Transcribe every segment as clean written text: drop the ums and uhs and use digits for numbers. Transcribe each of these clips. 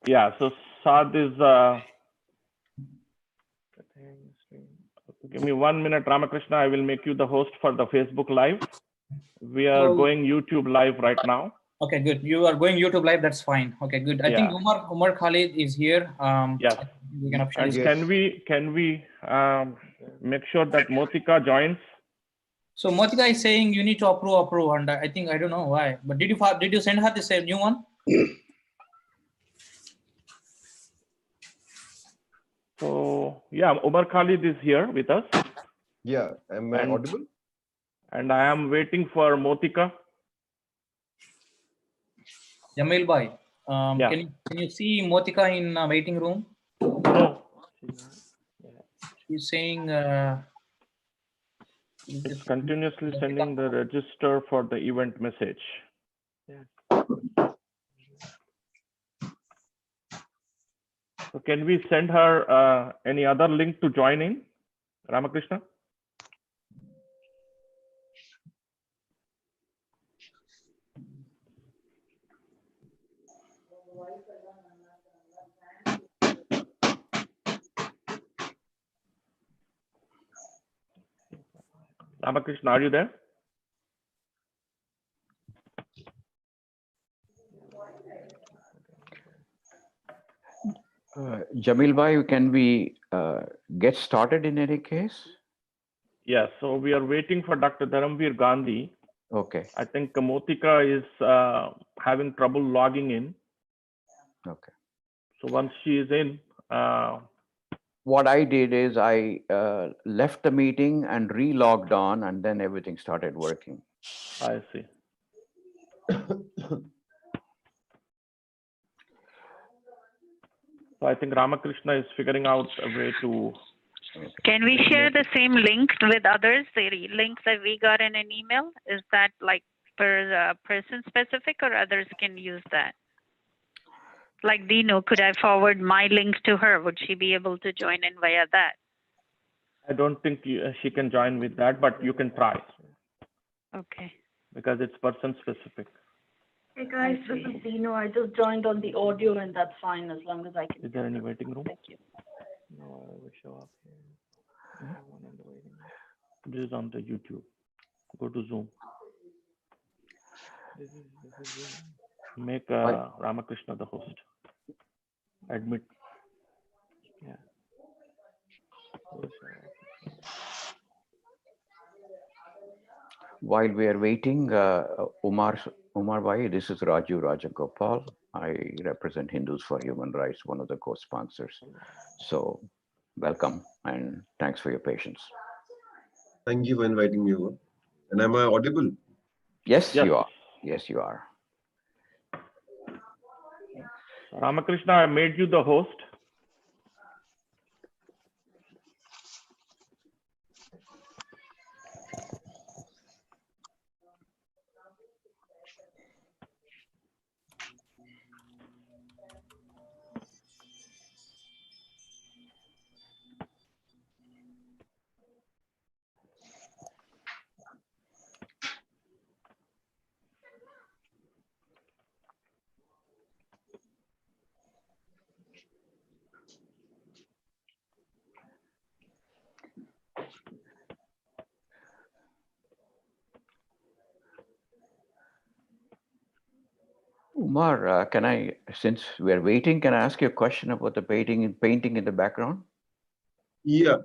Yeah, so Saad is, give me 1 minute, Ramakrishna. I will make you the host for the Facebook Live. We are going YouTube Live right now. Okay, good. You are going YouTube Live. That's fine. Okay, good. I think Umar Khalid is here. Yes. We can And can we make sure that Motika joins? So Motika is saying you need to approve, and I think I don't know why. But did you send her this new one? So yeah, Umar Khalid is here with us. Yeah, am I audible? And I am waiting for Motika. Jamil Bhai, can you see Motika in waiting room? No. He's saying it's continuously sending the register for the event message. So can we send her any other link to join in, Ramakrishna? Ramakrishna, are you there? Jamil Bhai, can we get started in any case? Yes, so we are waiting for Dr. Dharamvir Gandhi. Okay. I think Motika is having trouble logging in. Okay. So once she is in. What I did is I left the meeting and re-logged on, and then everything started working. I see. So I think Ramakrishna is figuring out a way to. Can we share the same link with others? The link that we got in an email, is that like per person specific, or others can use that? Like Dino, could I forward my link to her? Would she be able to join in via that? I don't think she can join with that, but you can try. Okay. Because it's person specific. Hey guys, this is Dino. I just joined on the audio and that's fine as long as I can. Is there any waiting room? Thank you. No, I will show up here. This is on the YouTube. Go to Zoom. Make Ramakrishna the host. Admit. Yeah. While we are waiting, Umar Bhai, this is Raju Rajagopal. I represent Hindus for Human Rights, one of the co-sponsors. So welcome and thanks for your patience. Thank you for inviting me over. And am I audible? Yes, you are. Yes, you are. Ramakrishna, I made you the host. Umar, since we're waiting, can I ask you a question about the painting in the background? Yeah.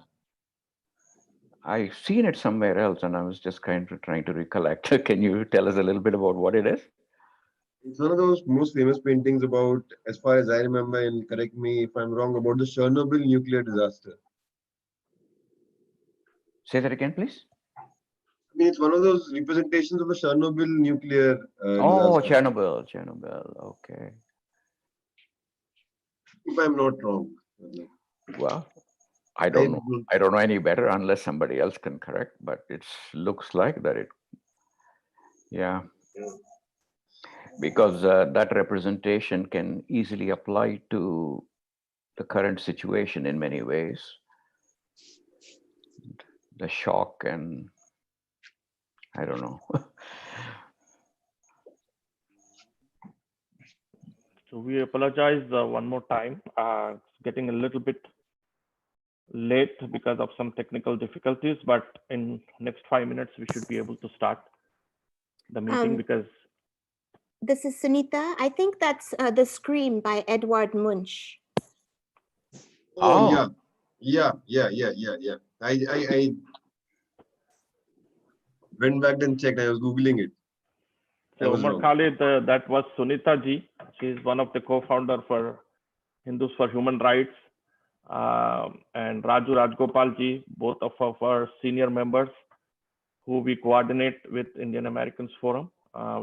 I've seen it somewhere else and I was just trying to recollect. Can you tell us a little bit about what it is? It's one of those most famous paintings about, as far as I remember, and correct me if I'm wrong, about the Chernobyl nuclear disaster. Say that again, please. I mean, it's one of those representations of a Chernobyl nuclear disaster. Chernobyl. Okay. If I'm not wrong. Well, I don't know any better unless somebody else can correct, but it looks like that yeah. Because that representation can easily apply to the current situation in many ways. The shock and I don't know. So we apologize one more time. It's getting a little bit late because of some technical difficulties, but in next 5 minutes we should be able to start the meeting because This is Sunita. I think that's The Scream by Edward Munch. Oh, Oh. yeah. I went back and checked. I was Googling it. I so was Umar wrong. Khalid, that was Sunita ji. She is one of the co-founder for Hindus for Human Rights, and Raju Rajgopal ji, both of our senior members who we coordinate with Indian Americans Forum.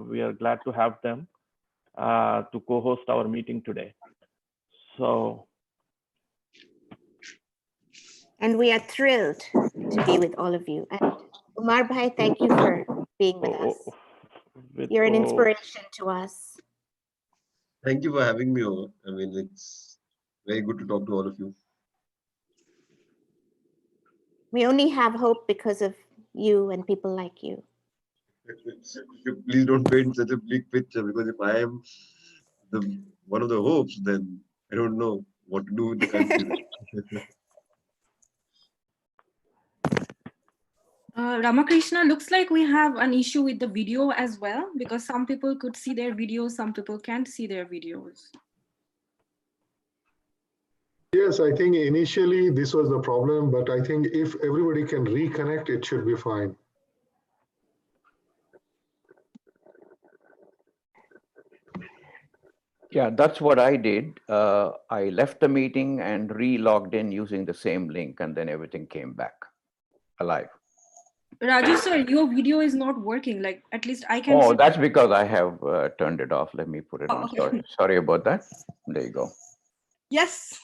We are glad to have them to co-host our meeting today. So, And we are thrilled to be with all of you. And Umar Bhai, thank you for being with us. You're an inspiration to us. Thank you for having me over. I mean, it's very good to talk to all of you. We only have hope because of you and people like you. Please don't paint such a bleak picture, because if I am one of the hopes, then I don't know what to do with the country. Ramakrishna, looks like we have an issue with the video as well, because some people could see their videos, some people can't see their videos. Yes, I think initially this was the problem, but I think if everybody can reconnect, it should be fine. Yeah, that's what I did. I left the meeting and re-logged in using the same link, and then everything came back alive. Raju sir, your video is not working. Like, at least I can Oh, see. that's because I have turned it off. Let me put it Oh, on. okay. Sorry about that. There you go. Yes.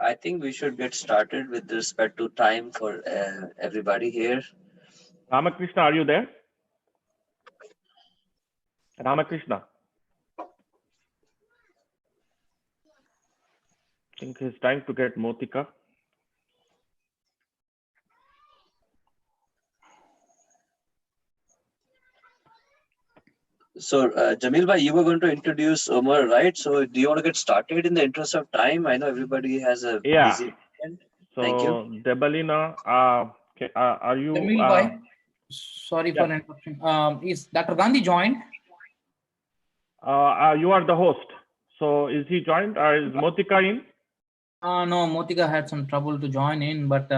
I think we should get started with respect to time for everybody here. Ramakrishna, are you there? Ramakrishna. I think it's time to get Motika. So, Jamil bhai, you were going to introduce Umar, right? So, do you want to get started in the interest of time? I know everybody has a busy weekend. So, Thank you. Debalina, are you? Jamil bhai, sorry for interruption. Is Dr. Gandhi joined? You are the host. So, is he joined or is Motika in? No, Motika had some trouble to join in, but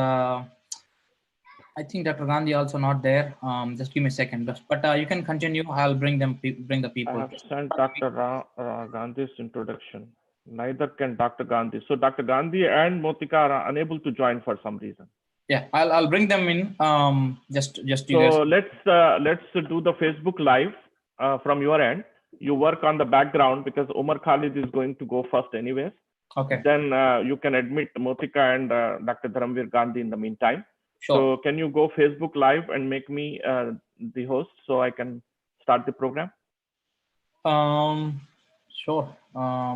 I think Dr. Gandhi also not there. Just give me a second, but you can continue. I'll bring the people. I have sent Dr. Gandhi's introduction. Neither can Dr. Gandhi. So Dr. Gandhi and Motika are unable to join for some reason. Yeah, I'll bring them in. Just so let's do the Facebook Live from your end. You work on the background because Umar Khalid is going to go first anyways. Okay. Then you can admit Motika and Dr. Dharamvir Gandhi in the meantime. Sure. So can you go Facebook Live and make me the host so I can start the program? Sure.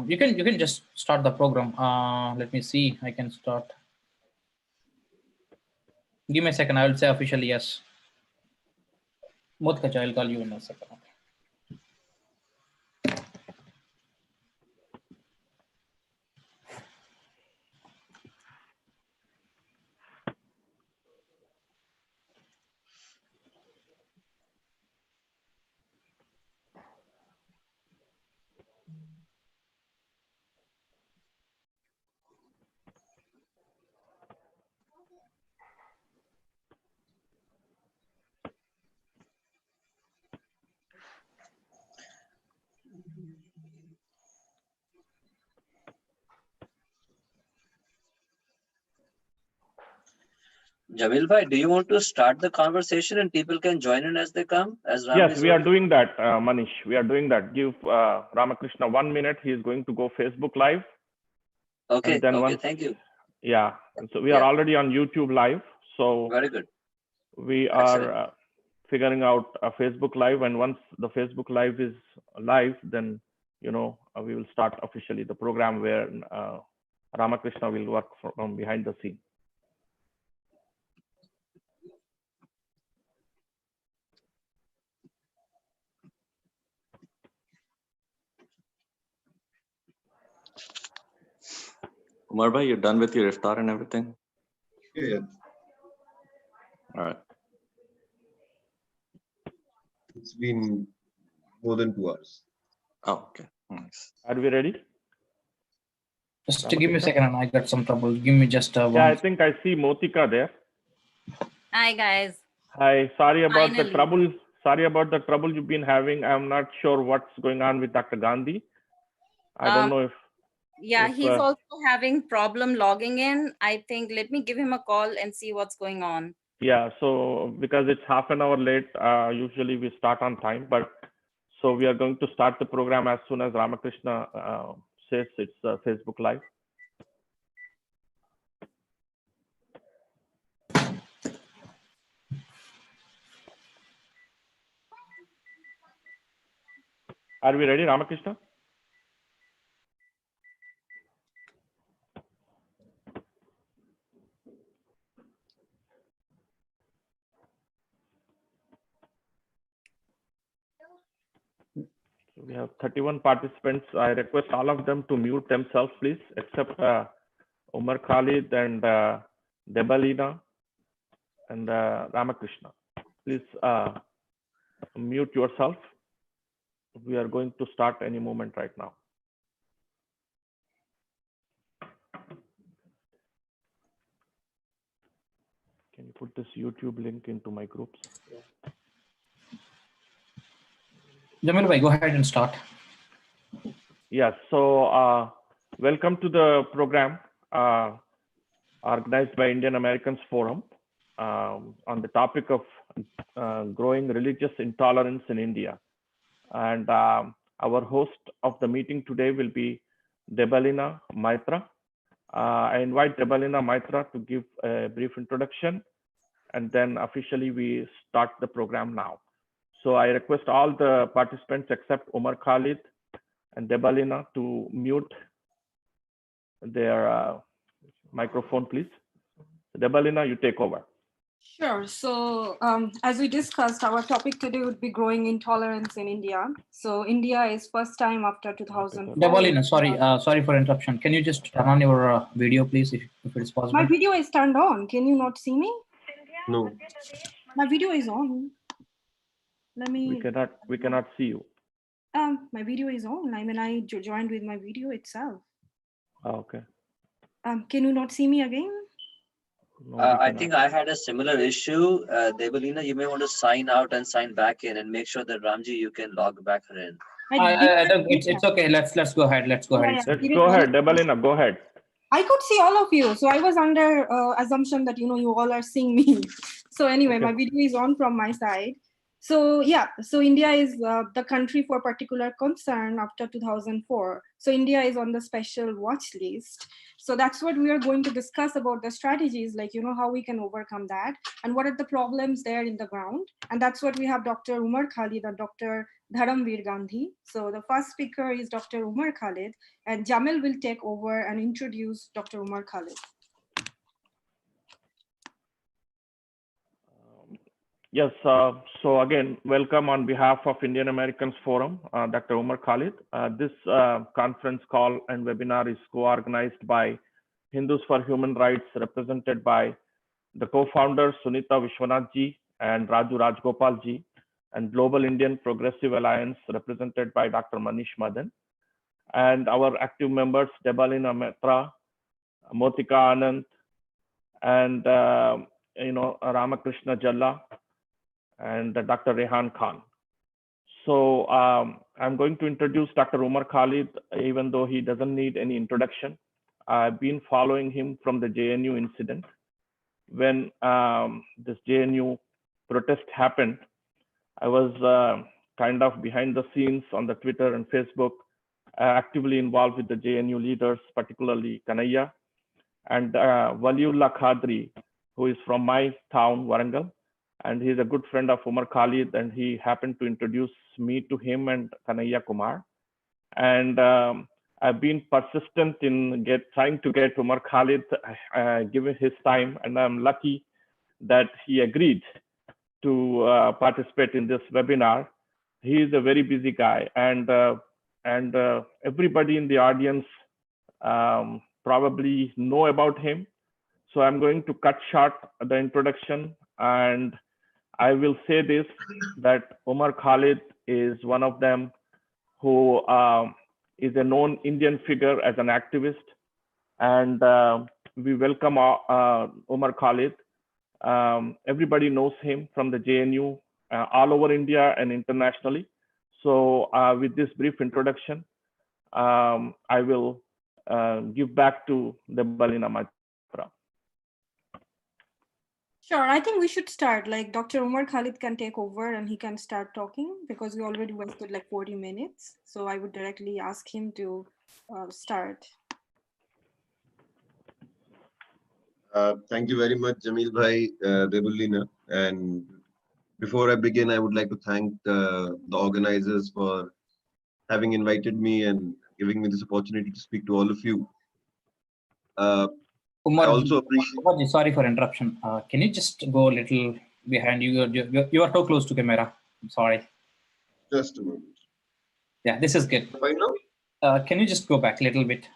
You can just start the program. Let me see. I can start. Give me a second. I will say officially yes. Motka, I'll call you in a second. Jamil bhai, do you want to start the conversation and people can join in as they come? Yes, we are doing that, Manish. We are doing that. Give Ramakrishna 1 minute. He is going to go Facebook Live. Okay, okay, thank you. Yeah, so we are already on YouTube Live. So very good. We are figuring out a Facebook Live, and once the Facebook Live is live, then we will start officially the program where Ramakrishna will work from behind the scene. Umar bhai, you're done with your iftar and everything? Yeah. All right. It's been more than 2 hours. Oh, okay. Nice. Are we ready? Just to give me a second, and I got some trouble. Give me just one. Yeah, I think I see Motika there. Hi guys. Hi, sorry about the Finally. trouble. Sorry about the trouble you've been having. I'm not sure what's going on with Dr. Gandhi. I don't know if. Yeah, he's also having problem logging in. I think let me give him a call and see what's going on. Yeah, so because it's half an hour late, usually we start on time, but so we are going to start the program as soon as Ramakrishna says it's Facebook Live. Are we ready, Ramakrishna? We have 31 participants. I request all of them to mute themselves, please, except Umar Khalid and Debalina and Ramakrishna. Please mute yourself. We are going to start any moment right now. Can you put this YouTube link into my groups? Jamil bhai, go ahead and start. Yes, so welcome to the program organized by Indian Americans Forum on the topic of growing religious intolerance in India. And our host of the meeting today will be Debalina Maitra. I invite Debalina Maitra to give a brief introduction, and then officially we start the program now. So I request all the participants except Umar Khalid and Debalina to mute their microphone, please. Debalina, you take over. Sure. So as we discussed, our topic today would be growing intolerance in India. So India is first time after 2000. Debalina, sorry for interruption. Can you just turn on your video, please, if it is possible? My video is turned on. Can you not see me? No. My video is on. Let me. We cannot see you. My video is on. I mean, I joined with my video itself. Oh, okay. Can you not see me again? No, I think I had a similar issue. Debalina, you may want to sign out and sign back in and make sure that Ramji, you can log back her in. It's okay. Let's go ahead. Let's go ahead. Let's go ahead, Debalina, go ahead. I could see all of you. So I was under assumption that, you all are seeing me. So anyway, Okay. My video is on from my side. So yeah, so India is the country for particular concern after 2004. So India is on the special watch list. So that's what we are going to discuss about the strategies, like, how we can overcome that and what are the problems there in the ground. And that's what we have Dr. Umar Khalid and Dr. Dharamvir Gandhi. So the first speaker is Dr. Umar Khalid, and Jamil will take over and introduce Dr. Umar Khalid. Yes, so again, welcome on behalf of Indian Americans Forum, Dr. Umar Khalid. This conference call and webinar is co-organized by Hindus for Human Rights, represented by the co-founders Sunita Vishwanath ji and Raju Rajgopal ji, and Global Indian Progressive Alliance, represented by Dr. Manish Madan, and our active members Debalina Maitra, Motika Anand, and Ramakrishna Jalla, and Dr. Rehan Khan. So I'm going to introduce Dr. Umar Khalid, even though he doesn't need any introduction. I've been following him from the JNU incident. When this JNU protest happened, I was kind of behind the scenes on the Twitter and Facebook, actively involved with the JNU leaders, particularly Kanaya and Waliullah Khadri, who is from my town, Warangal. and he's a good friend of Umar Khalid, and he happened to introduce me to him and Kanhaiya Kumar. And I've been persistent in trying to get Umar Khalid given his time, and I'm lucky that he agreed to participate in this webinar. He is a very busy guy, and everybody in the audience probably know about him. So I'm going to cut short the introduction, and I will say this, that Umar Khalid is one of them who is a known Indian figure as an activist, and we welcome Umar Khalid. Everybody knows him from the JNU all over India and internationally. So with this brief introduction, I will give back to the Balina Majra. Sure, I think we should start. Like Dr. Umar Khalid can take over and he can start talking because we already wasted like 40 minutes. So I would directly ask him to start. Thank you very much, Jamil Bhai, Debulina. And before I begin, I would like to thank the organizers for having invited me and giving me this opportunity to speak to all of you. Umar, I also appreciate. Sorry for interruption. Can you just go a little behind you? You are too close to camera. I'm sorry. Just a moment. Yeah, this is good. Right now? Can you just go back a little bit,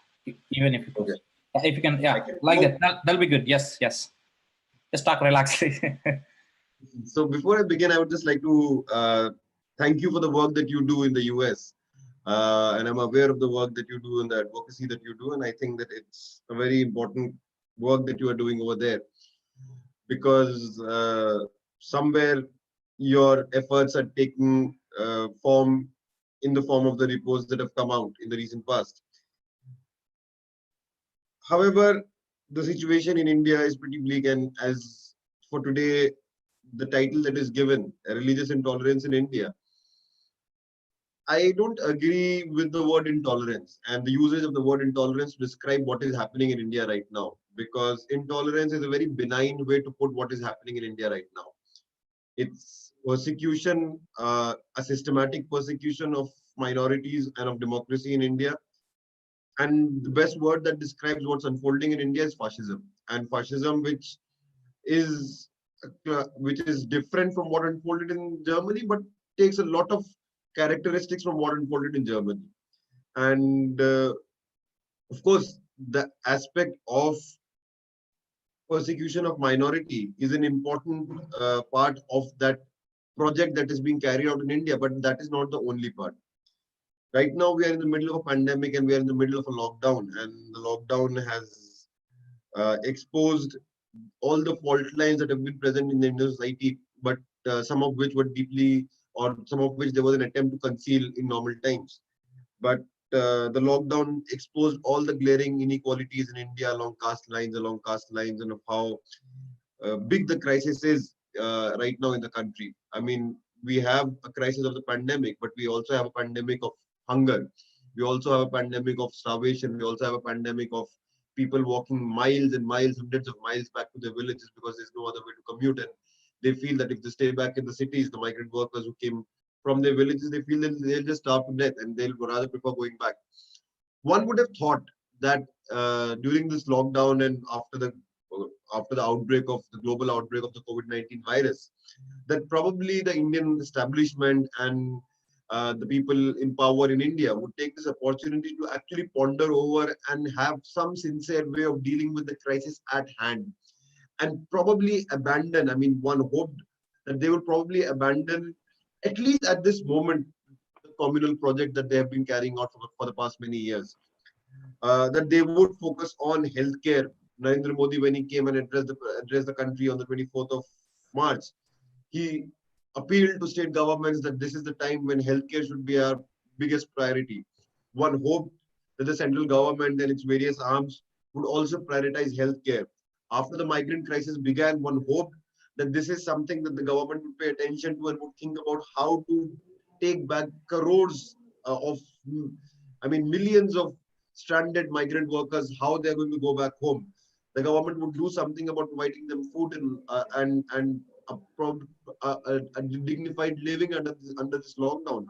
even if you okay. If you can, yeah, like that. That'll be good. Yes, yes. Just talk relaxedly. So before I begin, I would just like to thank you for the work that you do in the US. And I'm aware of the work that you do and the advocacy that you do. And I think that it's a very important work that you are doing over there, because somewhere your efforts are taking form in the form of the reports that have come out in the recent past. However, the situation in India is pretty bleak, and as for today, the title that is given, Religious Intolerance in India, I don't agree with the word intolerance and the usage of the word intolerance to describe what is happening in India right now, because intolerance is a very benign way to put what is happening in India right now. It's persecution, a systematic persecution of minorities and of democracy in India. And the best word that describes what's unfolding in India is fascism. And fascism, which is different from what unfolded in Germany, but takes a lot of characteristics from what unfolded in Germany. And of course, the aspect of persecution of minority is an important part of that project that is being carried out in India, but that is not the only part. Right now, we are in the middle of a pandemic and we are in the middle of a lockdown, and the lockdown has exposed all the fault lines that have been present in the Indian society, but some of which were deeply, or some of which there was an attempt to conceal in normal times. But the lockdown exposed all the glaring inequalities in India along caste lines, and of how big the crisis is right now in the country. I mean, we have a crisis of the pandemic, but we also have a pandemic of hunger. We also have a pandemic of starvation. We also have a pandemic of people walking miles and miles, hundreds of miles back to their villages because there's no other way to commute. And they feel that if they stay back in the cities, the migrant workers who came from their villages, they feel that they'll just starve to death and they'll rather prefer going back. One would have thought that during this lockdown and after the outbreak of the global outbreak of the COVID-19 virus, that probably the Indian establishment and the people in power in India would take this opportunity to actually ponder over and have some sincere way of dealing with the crisis at hand, and probably abandon, I mean, one hoped that they would probably abandon, at least at this moment, the communal project that they have been carrying out for the past many years. That they would focus on healthcare. Narendra Modi, when he came and addressed the country on the 24th of March, he appealed to state governments that this is the time when healthcare should be our biggest priority. One hoped that the central government and its various arms would also prioritize healthcare. After the migrant crisis began, one hoped that this is something that the government would pay attention to and would think about how to take back crores millions of stranded migrant workers, how they're going to go back home. The government would do something about providing them food and a dignified living under this lockdown.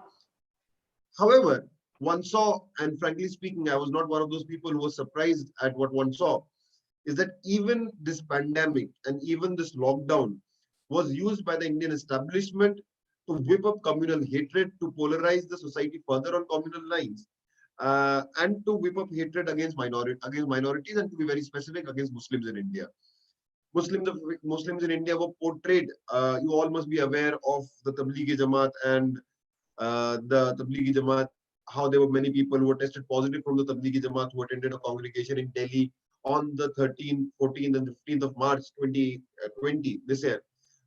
However, one saw, and frankly speaking, I was not one of those people who was surprised at what one saw, is that even this pandemic and even this lockdown was used by the Indian establishment to whip up communal hatred, to polarize the society further on communal lines, and to whip up hatred against minorities, and to be very specific, against Muslims in India. Muslims in India were portrayed. You all must be aware of the Tablighi Jamaat and the Tablighi Jamaat, how there were many people who were tested positive from the Tablighi Jamaat who attended a congregation in Delhi on the 13th, 14th, and 15th of March 2020 this year.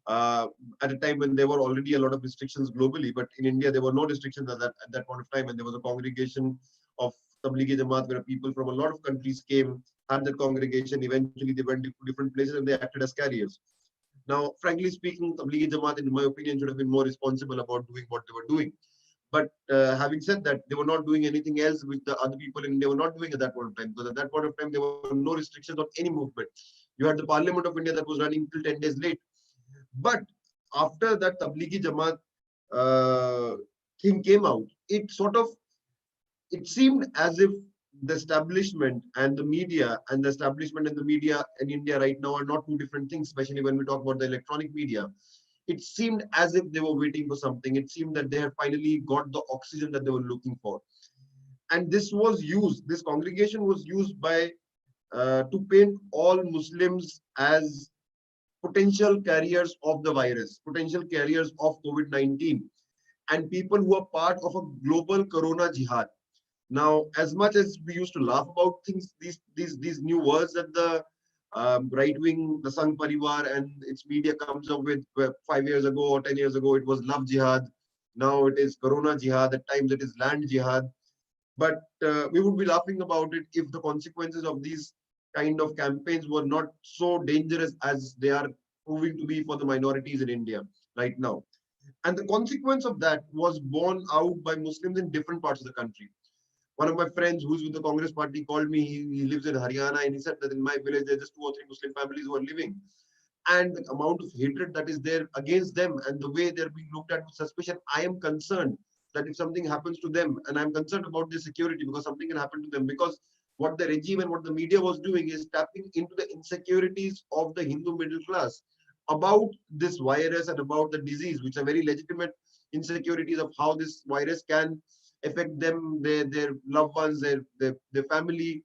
At a time when there were already a lot of restrictions globally, but in India there were no restrictions at that point of time, and there was a congregation of Tablighi Jamaat where people from a lot of countries came, had that congregation. Eventually they went to different places and they acted as carriers. Now, frankly speaking, Tablighi Jamaat, in my opinion, should have been more responsible about doing what they were doing. But having said that, they were not doing anything else which the other people in India were not doing at that point of time. Because at that point of time, there were no restrictions on any movement. You had the Parliament of India that was running till 10 days late. But after that Tablighi Jamaat thing came out, it seemed as if the establishment and the media, and the establishment and the media in India right now are not two different things, especially when we talk about the electronic media. It seemed as if they were waiting for something. It seemed that they had finally got the oxygen that they were looking for. And this congregation was used by to paint all Muslims as potential carriers of the virus, potential carriers of COVID-19, and people who are part of a global corona jihad. Now, as much as we used to laugh about things, these new words that the right wing, the Sangh Parivar and its media comes up with, 5 years ago or 10 years ago, it was love jihad. Now it is corona jihad. At times it is land jihad. But we would be laughing about it if the consequences of these kind of campaigns were not so dangerous as they are proving to be for the minorities in India right now. And the consequence of that was borne out by Muslims in different parts of the country. One of my friends who's with the Congress party called me. He lives in Haryana, and he said that in my village there are just 2 or 3 Muslim families who are living. And the amount of hatred that is there against them and the way they're being looked at with suspicion, I am concerned that if something happens to them, and I'm concerned about their security because something can happen to them, because what the regime and what the media was doing is tapping into the insecurities of the Hindu middle class about this virus and about the disease, which are very legitimate insecurities of how this virus can affect them, their loved ones, their family,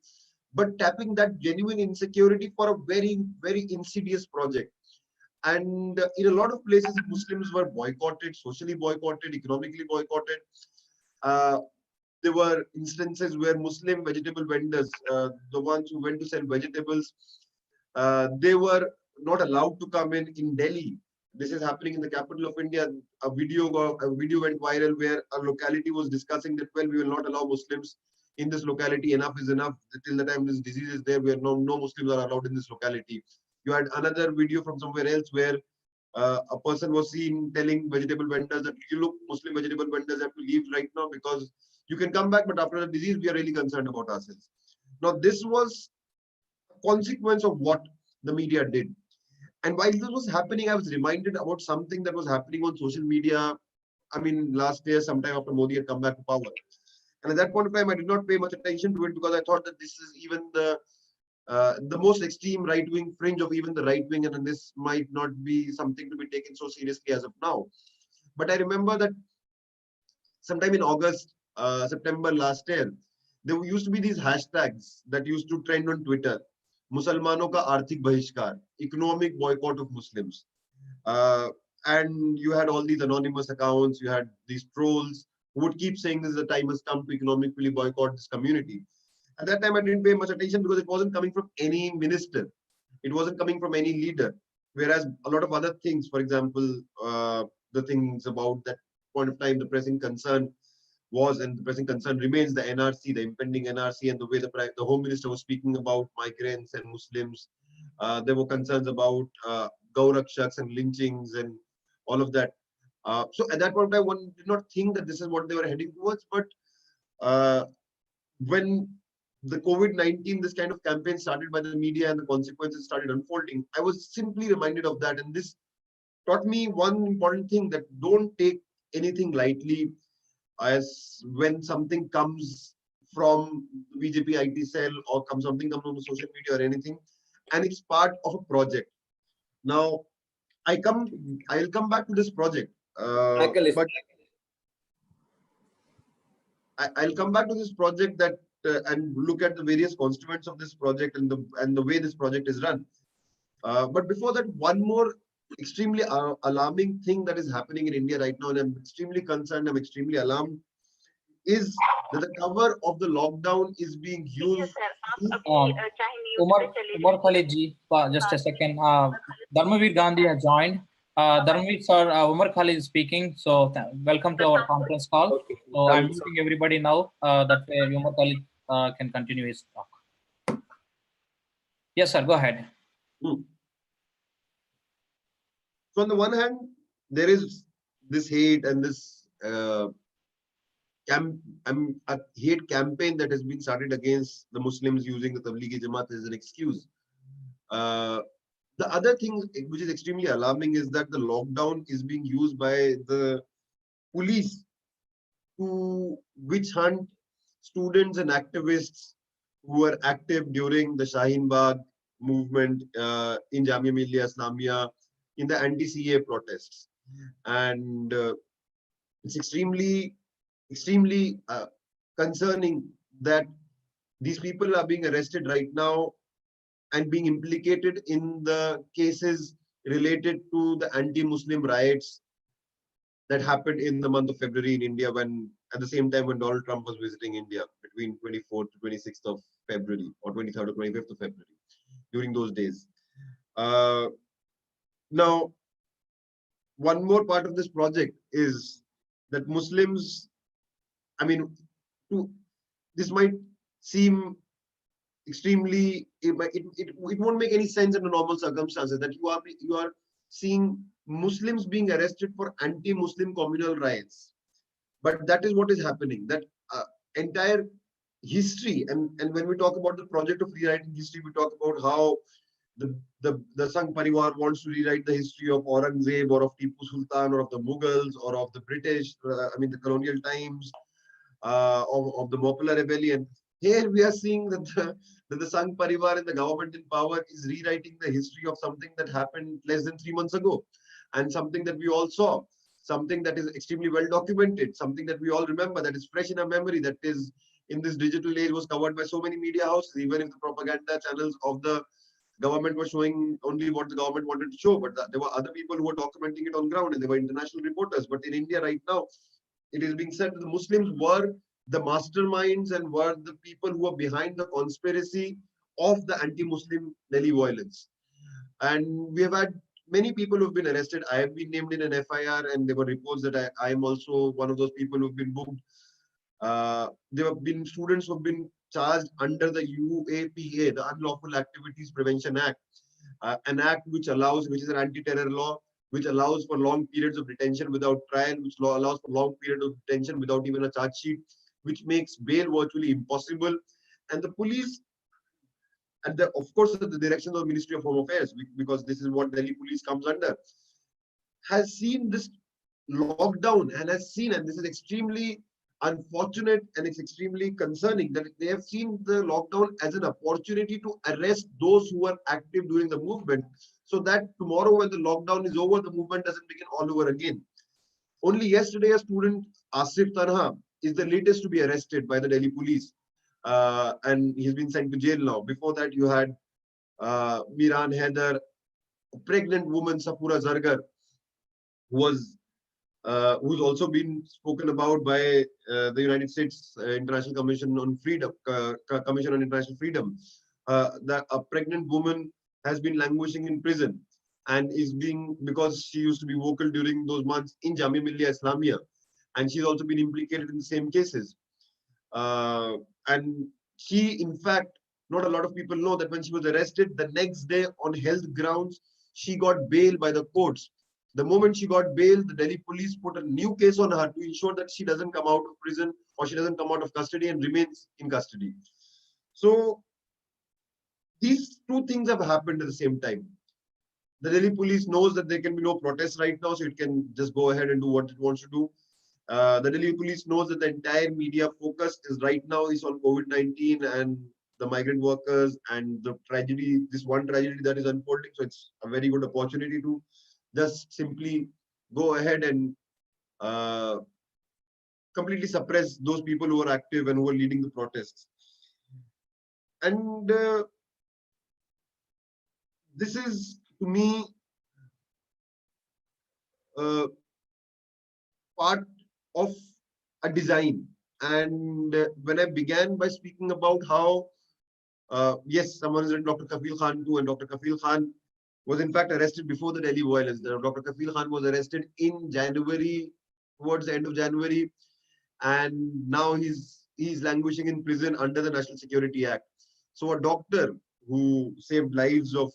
but tapping that genuine insecurity for a very, very insidious project. And in a lot of places, Muslims were boycotted, socially boycotted, economically boycotted. There were instances where Muslim vegetable vendors, the ones who went to sell vegetables, they were not allowed to come in Delhi. This is happening in the capital of India. A video went viral where a locality was discussing that, well, we will not allow Muslims in this locality. Enough is enough. Till the time this disease is there, where no Muslims are allowed in this locality. You had another video from somewhere else where a person was seen telling vegetable vendors that, you look, Muslim vegetable vendors have to leave right now because you can come back, but after the disease, we are really concerned about ourselves. Now, this was a consequence of what the media did. And while this was happening, I was reminded about something that was happening on social media. I mean, last year, sometime after Modi had come back to power. And at that point of time, I did not pay much attention to it because I thought that this is even the most extreme right-wing fringe of even the right wing, and this might not be something to be taken so seriously as of now. But I remember that sometime in August, September last year, there used to be these hashtags that used to trend on Twitter. Musalmano ka arthik bahishkar, economic boycott of Muslims. And you had all these anonymous accounts, you had these trolls who would keep saying this is the time has come to economically boycott this community. At that time, I didn't pay much attention because it wasn't coming from any minister. It wasn't coming from any leader. Whereas a lot of other things, for example, the things about that point of time, the pressing concern was, and the pressing concern remains, the NRC, the impending NRC, and the way the Home Minister was speaking about migrants and Muslims. There were concerns about Gaurakshaks and lynchings and all of that. So at that point of time, one did not think that this is what they were heading towards. But when the COVID-19, this kind of campaign started by the media and the consequences started unfolding, I was simply reminded of that. And this taught me one important thing, that don't take anything lightly as when something comes from BJP IT cell or something comes on the social media or anything, and it's part of a project. Now, I'll come back to this project, but I'll come back to this project that and look at the various constituents of this project and the way this project is run. But before that, one more extremely alarming thing that is happening in India right now, and I'm extremely concerned, I'm extremely alarmed, is that the cover of the lockdown is being used. Umar Khalid ji, just a second. Dharamvir Gandhi has joined. Dharamvir sir, Umar Khalid is speaking. So welcome to our conference call. Okay. So I'm muting everybody now. That way Umar Khalid can continue his talk. Yes, sir. Go ahead. So on the one hand, there is this hate and this hate campaign that has been started against the Muslims using the Tablighi Jamaat as an excuse. The other thing which is extremely alarming is that the lockdown is being used by the police to witch hunt students and activists who were active during the Shaheen Bagh movement in Jamia Millia Islamia, in the anti-CA protests. And it's extremely concerning that these people are being arrested right now and being implicated in the cases related to the anti-Muslim riots that happened in the month of February in India, when at the same time when Donald Trump was visiting India between 24th to 26th of February or 23rd or 25th of February, during those days. Now, one more part of this project is that Muslims, I mean, this might seem extremely, it won't make any sense in the normal circumstances that you are seeing Muslims being arrested for anti-Muslim communal riots. But that is what is happening. That entire history, and when we talk about the project of rewriting history, we talk about how the Sangh Parivar wants to rewrite the history of Aurangzeb or of Tipu Sultan or of the Mughals or of the British, the colonial times, of the Mopala rebellion. Here we are seeing that the Sangh Parivar and the government in power is rewriting the history of something that happened less than 3 months ago, and something that we all saw, something that is extremely well documented, something that we all remember, that is fresh in our memory, that is in this digital age was covered by so many media houses, even if the propaganda channels of the government were showing only what the government wanted to show, but there were other people who were documenting it on ground, and they were international reporters. But in India right now, it is being said that the Muslims were the masterminds and were the people who were behind the conspiracy of the anti-Muslim Delhi violence. And we have had many people who have been arrested. I have been named in an FIR, and there were reports that I am also one of those people who have been booked. There have been students who have been charged under the UAPA, the Unlawful Activities Prevention Act, an act which is an anti-terror law, which allows for long periods of detention without trial, which allows for long periods of detention without even a charge sheet, which makes bail virtually impossible. And the police, and of course the direction of the Ministry of Home Affairs, because this is what Delhi police comes under, has seen this lockdown and has seen, and this is extremely unfortunate and it's extremely concerning, that they have seen the lockdown as an opportunity to arrest those who are active during the movement, so that tomorrow when the lockdown is over, the movement doesn't begin all over again. Only yesterday, a student, Asif Tanha, is the latest to be arrested by the Delhi police, and he's been sent to jail now. Before that, you had Miran Haider, a pregnant woman, Sapura Zargar, who's also been spoken about by the United States International Commission on Freedom, Commission on International Freedom. That a pregnant woman has been languishing in prison and is being, because she used to be vocal during those months in Jamia Millia Islamia, and she's also been implicated in the same cases. And she, in fact, not a lot of people know that when she was arrested, the next day on health grounds, she got bail by the courts. The moment she got bail, the Delhi police put a new case on her to ensure that she doesn't come out of prison or she doesn't come out of custody and remains in custody. So these two things have happened at the same time. The Delhi police knows that there can be no protests right now, so it can just go ahead and do what it wants to do. The Delhi police knows that the entire media focus is right now is on COVID-19 and the migrant workers and the tragedy, this one tragedy that is unfolding. So it's a very good opportunity to just simply go ahead and completely suppress those people who are active and who are leading the protests. And this is, to me, part of a design. And when I began by speaking about how, yes, someone has written Dr. Kafil Khan too, and Dr. Kafil Khan was in fact arrested before the Delhi violence. Dr. Kafil Khan was arrested in January, towards the end of January, and now he's languishing in prison under the National Security Act. So a doctor who saved lives of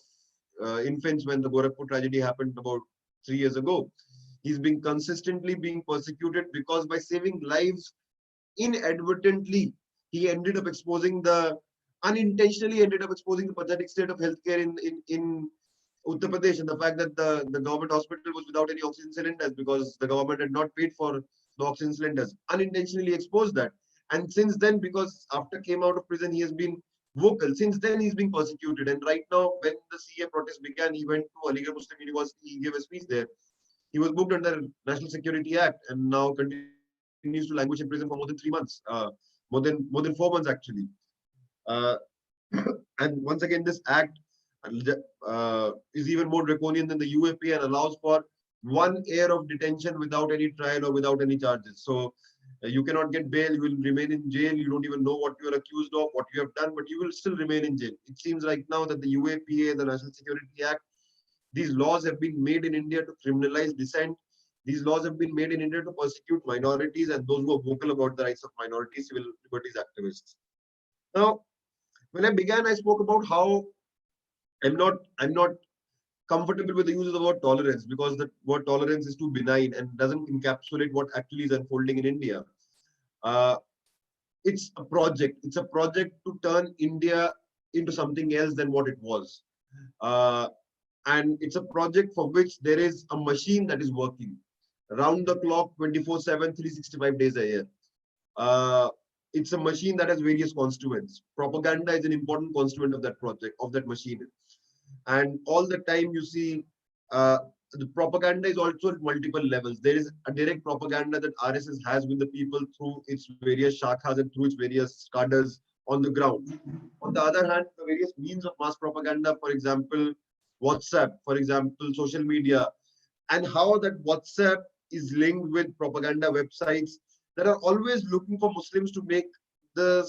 infants when the Gorakhpur tragedy happened about 3 years ago, he's been consistently being persecuted because by saving lives inadvertently, he ended up exposing unintentionally ended up exposing the pathetic state of healthcare in Uttar Pradesh, and the fact that the government hospital was without any oxygen cylinders because the government had not paid for the oxygen cylinders, unintentionally exposed that. And since then, because after came out of prison, he has been vocal. Since then, he's been persecuted. And right now, when the CA protest began, he went to Aligarh Muslim University, he gave a speech there. He was booked under National Security Act and now continues to languish in prison for more than 3 months, more than 4 months actually. And once again, this act is even more draconian than the UAP and allows for 1 year of detention without any trial or without any charges. So you cannot get bail, you will remain in jail, you don't even know what you are accused of, what you have done, but you will still remain in jail. It seems right now that the UAPA, the National Security Act, these laws have been made in India to criminalize dissent. These laws have been made in India to persecute minorities and those who are vocal about the rights of minorities, civil liberties activists. Now, when I began, I spoke about how I'm not comfortable with the use of the word tolerance because the word tolerance is too benign and doesn't encapsulate what actually is unfolding in India. It's a project. It's a project to turn India into something else than what it was. And it's a project for which there is a machine that is working round the clock, 24/7, 365 days a year. It's a machine that has various constituents. Propaganda is an important constituent of that project, of that machine. And all the time you see the propaganda is also at multiple levels. There is a direct propaganda that RSS has with the people through its various shakhas and through its various cadres on the ground. On the other hand, the various means of mass propaganda, for example, WhatsApp, for example, social media, and how that WhatsApp is linked with propaganda websites that are always looking for Muslims to make the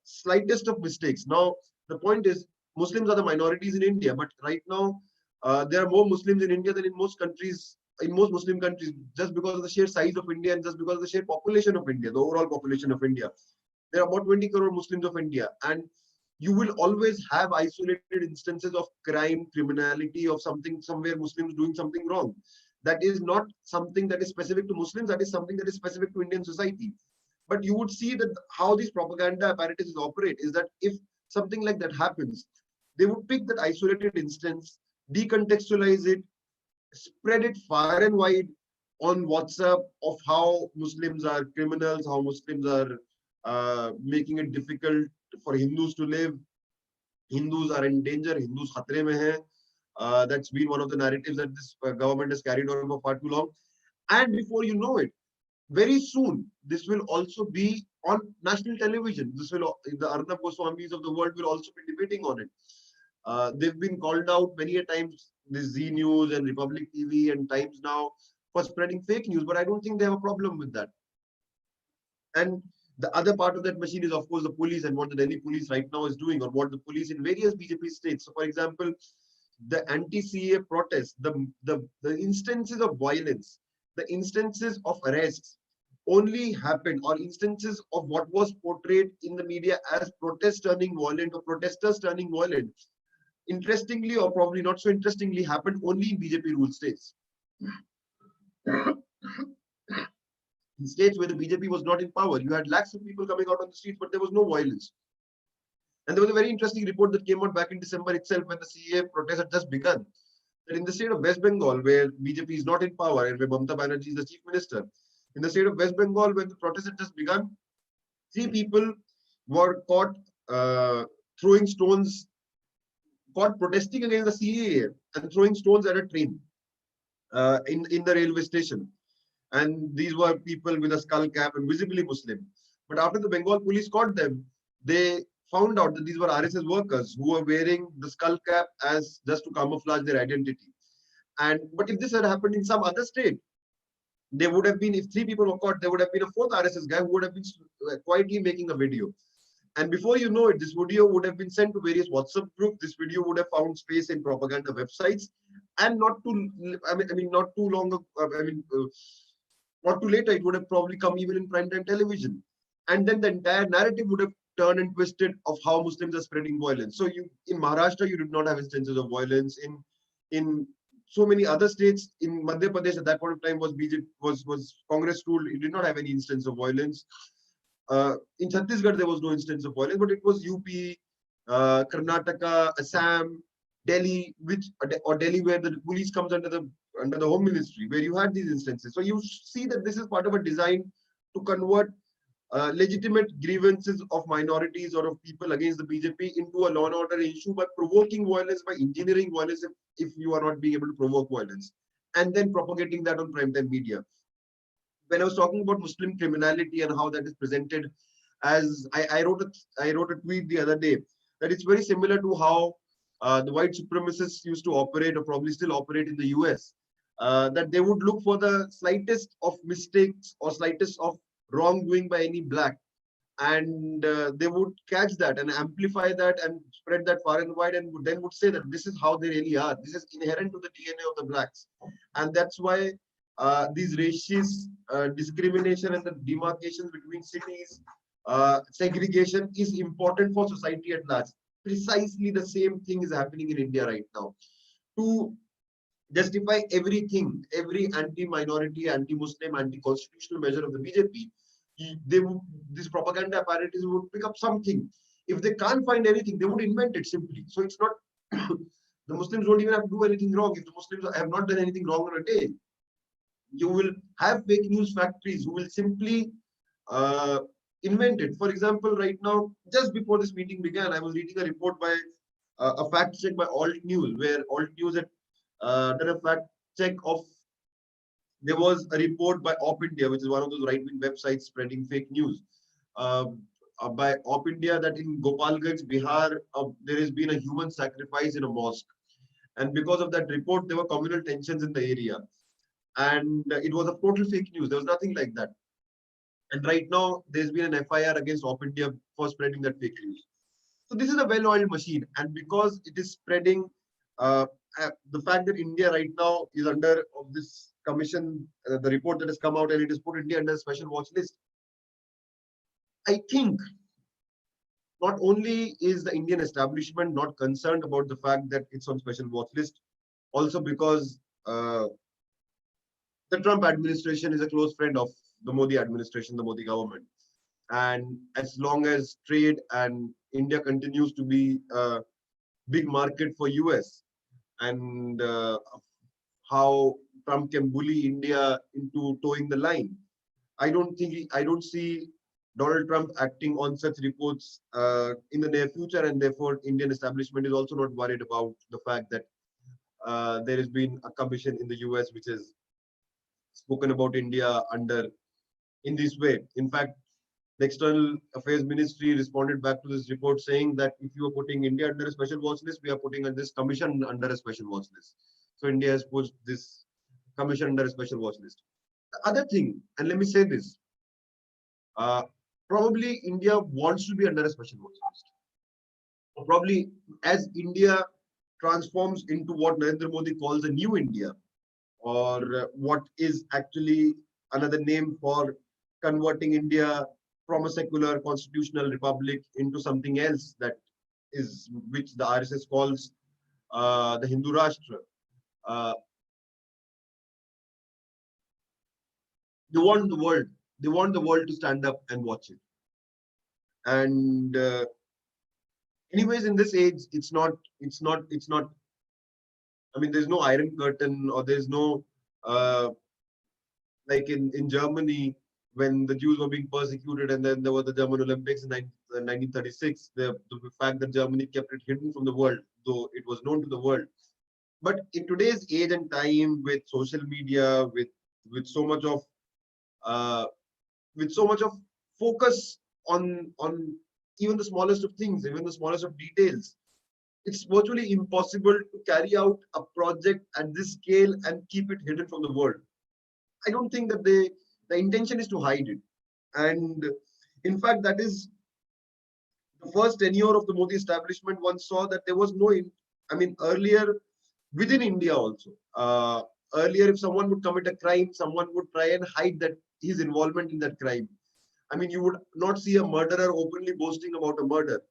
slightest of mistakes. Now, the point is, Muslims are the minorities in India, but right now there are more Muslims in India than in most countries, in most Muslim countries, just because of the sheer size of India and just because of the sheer population of India, the overall population of India. There are about 20 crore Muslims of India, and you will always have isolated instances of crime, criminality, of something somewhere Muslims doing something wrong. That is not something that is specific to Muslims, that is something that is specific to Indian society. But you would see that how these propaganda apparatuses operate is that if something like that happens, they would pick that isolated instance, decontextualize it, spread it far and wide on WhatsApp of how Muslims are criminals, how Muslims are making it difficult for Hindus to live. Hindus are in danger, Hindus khatre mein hai. That's been one of the narratives that this government has carried on for far too long. And before you know it, very soon, this will also be on national television. This will, the Arnab Goswamis of the world will also be debating on it. They've been called out many a times, this Z News and Republic TV and Times Now, for spreading fake news, but I don't think they have a problem with that. And the other part of that machine is, of course, the police and what the Delhi police right now is doing, or what the police in various BJP states. So, for example, the anti-CA protests, the instances of violence, the instances of arrests only happened, or instances of what was portrayed in the media as protests turning violent or protesters turning violent, interestingly, or probably not so interestingly, happened only in BJP ruled states. In states where the BJP was not in power, you had lakhs of people coming out on the streets, but there was no violence. And there was a very interesting report that came out back in December itself when the CA protest had just begun. that in the state of West Bengal, where BJP is not in power and where Mamata Banerjee is the chief minister, in the state of West Bengal, when the protest had just begun, 3 people were caught throwing stones, caught protesting against the CAA and throwing stones at a train in the railway station. And these were people with a skull cap and visibly Muslim. But after the Bengal police caught them, they found out that these were RSS workers who were wearing the skull cap as just to camouflage their identity. But if this had happened in some other state, there would have been, if 3 people were caught, there would have been a 4th RSS guy who would have been quietly making a video. And before you know it, this video would have been sent to various WhatsApp groups. This video would have found space in propaganda websites, and not too long, not too later, it would have probably come even in primetime television. And then the entire narrative would have turned and twisted of how Muslims are spreading violence. So in Maharashtra, you did not have instances of violence. In so many other states, in Madhya Pradesh at that point of time was Congress ruled. It did not have any instance of violence. In Chhattisgarh, there was no instance of violence, but it was UP, Karnataka, Assam, Delhi, Delhi, where the police comes under the Home Ministry, where you had these instances. So you see that this is part of a design to convert legitimate grievances of minorities or of people against the BJP into a law and order issue by provoking violence, by engineering violence if you are not being able to provoke violence, and then propagating that on primetime media. When I was talking about Muslim criminality and how that is presented, as I wrote a tweet the other day, that it's very similar to how the white supremacists used to operate, or probably still operate in the US, that they would look for the slightest of mistakes or slightest of wrongdoing by any black, and they would catch that and amplify that and spread that far and wide, and then would say that this is how they really are. This is inherent to the DNA of the blacks, and that's why these racist discrimination and the demarcations between cities, segregation is important for society at large. Precisely the same thing is happening in India right now. To justify everything, every anti-minority, anti-Muslim, anti-constitutional measure of the BJP, this propaganda apparatus would pick up something. If they can't find anything, they would invent it simply. So it's not, the Muslims don't even have to do anything wrong. If the Muslims have not done anything wrong on a day, you will have fake news factories who will simply invent it. For example, right now, just before this meeting began, I was reading a report by a fact check by Alt News, where Alt News had done a fact check of, there was a report by Op India, which is one of those right-wing websites spreading fake news, by Op India, that in Gopalganj, Bihar, there has been a human sacrifice in a mosque. And because of that report, there were communal tensions in the area. And it was a total fake news. There was nothing like that. And right now, there's been an FIR against Op India for spreading that fake news. So this is a well-oiled machine. And because it is spreading, the fact that India right now is under of this commission, the report that has come out, and it has put India under a special watch list. I think not only is the Indian establishment not concerned about the fact that it's on special watch list, also because the Trump administration is a close friend of the Modi administration, the Modi government. And as long as trade and India continues to be a big market for US, and how Trump can bully India into towing the line, I don't see Donald Trump acting on such reports in the near future, and therefore Indian establishment is also not worried about the fact that there has been a commission in the US which has spoken about India in this way. In fact, the External Affairs Ministry responded back to this report saying that if you are putting India under a special watch list, we are putting this commission under a special watch list. So India has put this commission under a special watch list. The other thing, and let me say this, probably India wants to be under a special watch list. Probably as India transforms into what Narendra Modi calls a new India, or what is actually another name for converting India from a secular constitutional republic into something else, which the RSS calls the Hindu Rashtra. They want the world to stand up and watch it. And anyways, in this age, it's not I mean, there's no Iron Curtain, or there's no, like in Germany, when the Jews were being persecuted, and then there were the German Olympics in 1936, the fact that Germany kept it hidden from the world, though it was known to the world. But in today's age and time, with social media, with so much of focus on even the smallest of things, even the smallest of details, it's virtually impossible to carry out a project at this scale and keep it hidden from the world. I don't think that the intention is to hide it. And in fact, that is the first tenure of the Modi establishment. One saw that there was no, earlier within India also, earlier if someone would commit a crime, someone would try and hide that his involvement in that crime. I mean, you would not see a murderer openly boasting about a murder,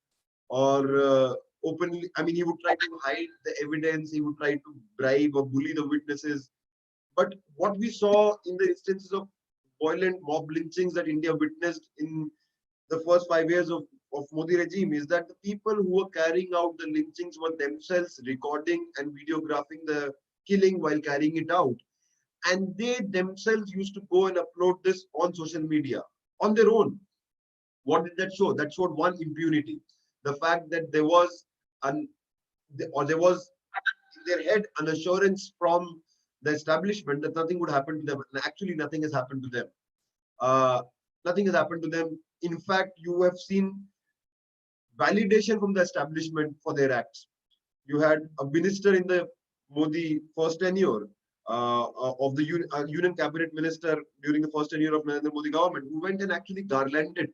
or openly, he would try to hide the evidence, he would try to bribe or bully the witnesses. But what we saw in the instances of violent mob lynchings that India witnessed in the first 5 years of Modi regime is that the people who were carrying out the lynchings were themselves recording and videographing the killing while carrying it out. And they themselves used to go and upload this on social media on their own. What did that show? That showed one, impunity. The fact that there was in their head an assurance from the establishment that nothing would happen to them. And actually, nothing has happened to them. Nothing has happened to them. In fact, you have seen validation from the establishment for their acts. You had a minister in the Modi first tenure, of the Union Cabinet Minister during the first tenure of Narendra Modi government, who went and actually garlanded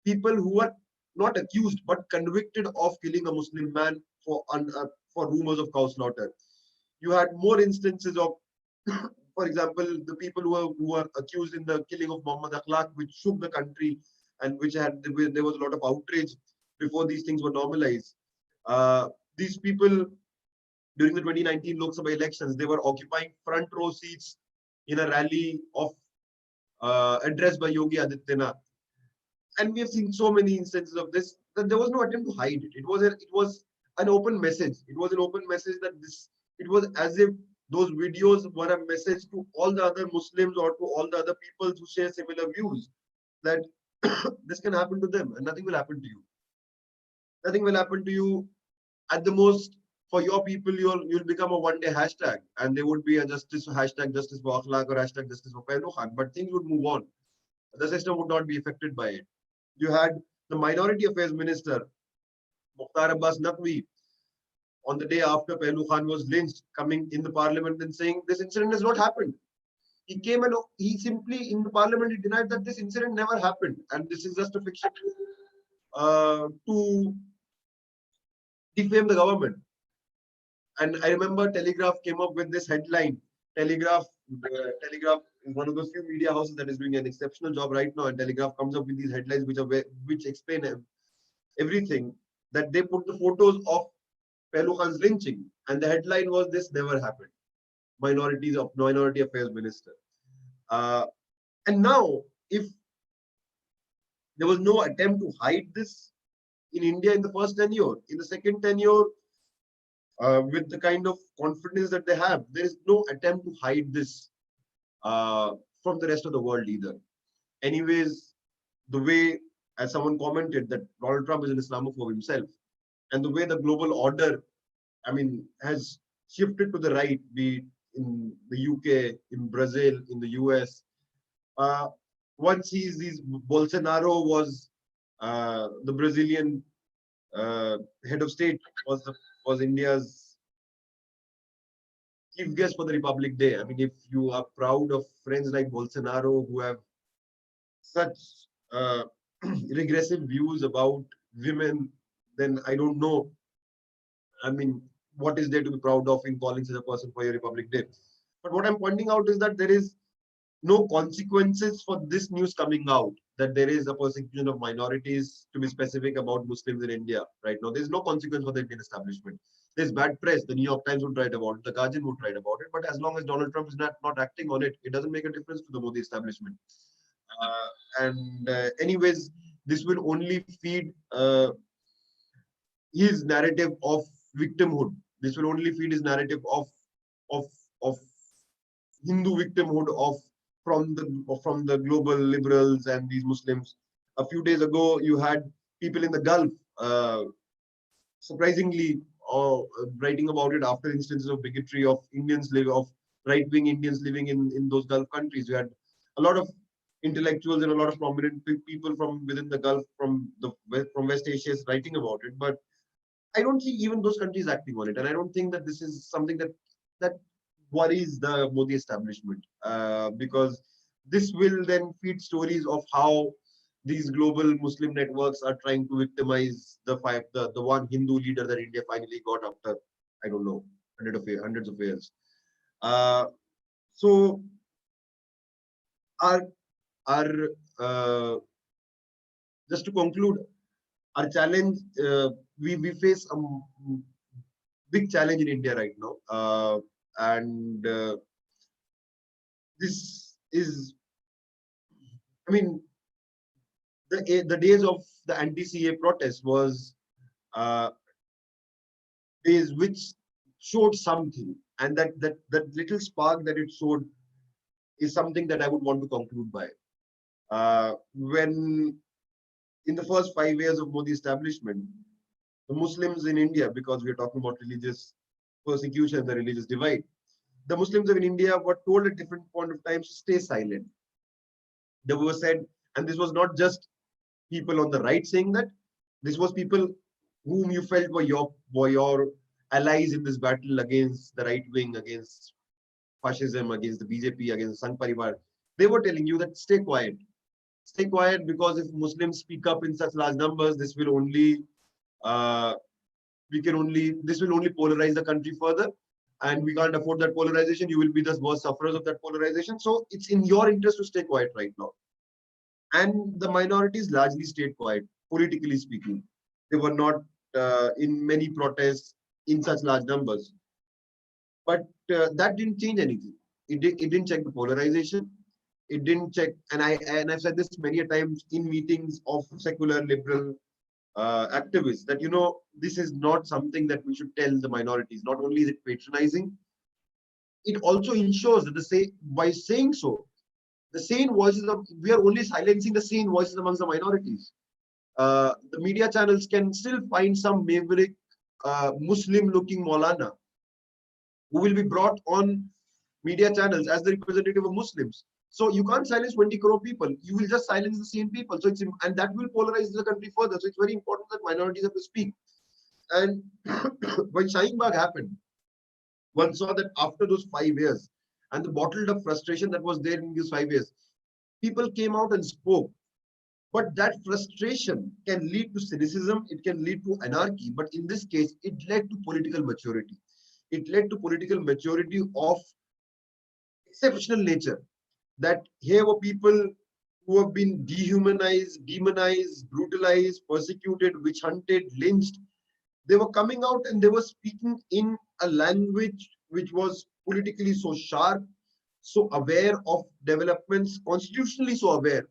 people who were not accused but convicted of killing a Muslim man for rumors of cow slaughter. You had more instances of, for example, the people who were accused in the killing of Muhammad Akhlaq, which shook the country and there was a lot of outrage before these things were normalized. These people, during the 2019 Lok Sabha elections, they were occupying front row seats in a rally of addressed by Yogi Adityanath. And we have seen so many instances of this that there was no attempt to hide it. It was an open message. It was an open message that it was as if those videos were a message to all the other Muslims or to all the other people who share similar views, that this can happen to them and nothing will happen to you. Nothing will happen to you. At the most, for your people, you'll become a one-day hashtag, and there would be a hashtag justice for Akhlaq or hashtag justice for Pehlu Khan, but things would move on. The system would not be affected by it. You had the Minority Affairs Minister, Mukhtar Abbas Naqvi, on the day after Pehlu Khan was lynched, coming in the parliament and saying this incident has not happened. He came and he simply in the parliament he denied that this incident never happened and this is just a fiction to defame the government. And I remember Telegraph came up with this headline. Telegraph is one of those few media houses that is doing an exceptional job right now, and Telegraph comes up with these headlines which explain everything. That they put the photos of Pehlu Khan's lynching, and the headline was "This never happened." Minority Affairs Minister. And now, if there was no attempt to hide this in India in the first tenure, in the second tenure, with the kind of confidence that they have, there is no attempt to hide this from the rest of the world either. Anyways, the way, as someone commented, that Donald Trump is an Islamophobe himself, and the way the global order, has shifted to the right, be it in the UK, in Brazil, in the US. One sees these, Bolsonaro was the Brazilian head of state, was India's chief guest for the Republic Day. If you are proud of friends like Bolsonaro who have such regressive views about women, then I don't know. What is there to be proud of in calling such a person for your Republic Day? But what I'm pointing out is that there is no consequences for this news coming out, that there is a persecution of minorities, to be specific, about Muslims in India right now. There's no consequence for the Indian establishment. There's bad press. The New York Times would write about it. The Guardian would write about it. But as long as Donald Trump is not acting on it, it doesn't make a difference to the Modi establishment. Anyways, this will only feed his narrative of victimhood. This will only feed his narrative of of Hindu victimhood from the global liberals and these Muslims. A few days ago, you had people in the Gulf, surprisingly, writing about it after instances of bigotry of right-wing Indians living in those Gulf countries. You had a lot of intellectuals and a lot of prominent people from within the Gulf, from West Asia, writing about it. But I don't see even those countries acting on it, and I don't think that this is something that worries the Modi establishment, because this will then feed stories of how these global Muslim networks are trying to victimize the one Hindu leader that India finally got after, I don't know, hundreds of years. So just to conclude, our challenge, we face a big challenge in India right now, and this is, I mean, the days of the anti-CA protest was days which showed something, and that little spark that it showed is something that I would want to conclude by. When in the first 5 years of Modi establishment, the Muslims in India, because we are talking about religious persecution and the religious divide, the Muslims in India were told at different point of times to stay silent. They were said, and this was not just people on the right saying that, this was people whom you felt were your allies in this battle against the right wing, against fascism, against the BJP, against Sangh Parivar. They were telling you that stay quiet. Stay quiet, because if Muslims speak up in such large numbers, this will only polarize the country further, and we can't afford that polarization. You will be the worst sufferers of that polarization. So it's in your interest to stay quiet right now. And the minorities largely stayed quiet, politically speaking. They were not in many protests in such large numbers. But that didn't change anything. It didn't check the polarization. It didn't check, and I've said this many a times in meetings of secular liberal activists, that this is not something that we should tell the minorities. Not only is it patronizing, it also ensures that by saying so, the sane voices we are only silencing the sane voices amongst the minorities. The media channels can still find some maverick Muslim-looking Maulana who will be brought on media channels as the representative of Muslims. So you can't silence 20 crore people. You will just silence the same people. So and that will polarize the country further. So it's very important that minorities have to speak. And when Shaheen Bagh happened, one saw that after those 5 years and the bottled up frustration that was there in these 5 years, people came out and spoke. But that frustration can lead to cynicism. It can lead to anarchy. But in this case, it led to political maturity. It led to political maturity of exceptional nature. That here were people who have been dehumanized, demonized, brutalized, persecuted, witch hunted, lynched. They were coming out and they were speaking in a language which was politically so sharp, so aware of developments, constitutionally so aware.